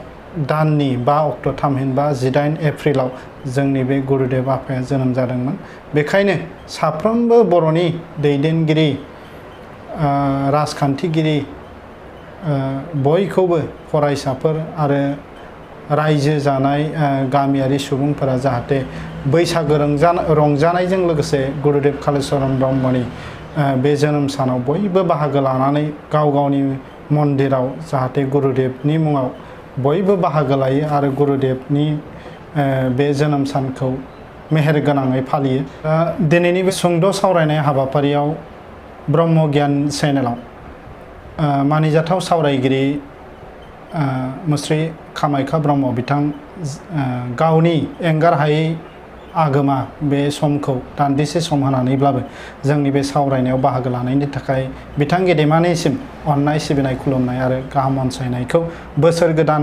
दाननि 5 अक्ट' थामहिनबा 18 एप्रिलाव जोंनि बे गुरुदेब आफाया जोनोम जादोंमोन बेखायनो साफ्रोमबो बर'नि दैदेनगिरि राजखान्थिगिरि बयखौबो फरायसाफोर आरो रायजो जानाय गामियारि सुबुंफोरा जाहाथे बैसागो रंजानायजों लोगोसे गुरुदेब कालिचरण ब्रह्मनि बे जोनोम सानाव बयबो बाहागो लानानै गाव गावनि मन्दिराव जाहाथे गुरुदेबनि मुङाव बयबो बाहागो लायो आरो गुरुदेबनि बे जोनोम सानखौ मेहेर गोनाङै फालियो दिनैनि बे सुंद' सावरायनाय हाबाफारियाव ब्रह्म गियान चेनेलाव मानिजाथाव सावरायगिरि मुस्रि कामाख्या ब्रह्म बिथां गावनि एंगार हायै आगोमा बे समखौ दान्दिसे सम होनानैब्लाबो जोंनि बे सावरायनायाव बाहागो लानायनि थाखाय बिथां गेदेमानिसिम अननाय सिबिनाय खुलुमनाय आरो गाहाम अनसायनायखौ बोसोर गोदान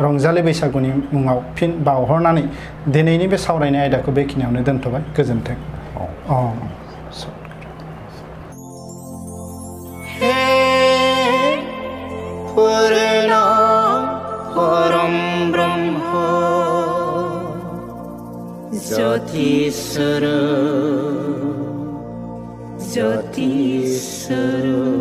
रंजालि बैसागुनि मुङाव फिन बावहरनानै दिनैनि बे सावरायनाय आयदाखौ बेखिनियावनो दोनथ'बाय गोजोन्थों परम ब्रह्म ज्योतिस्वरूप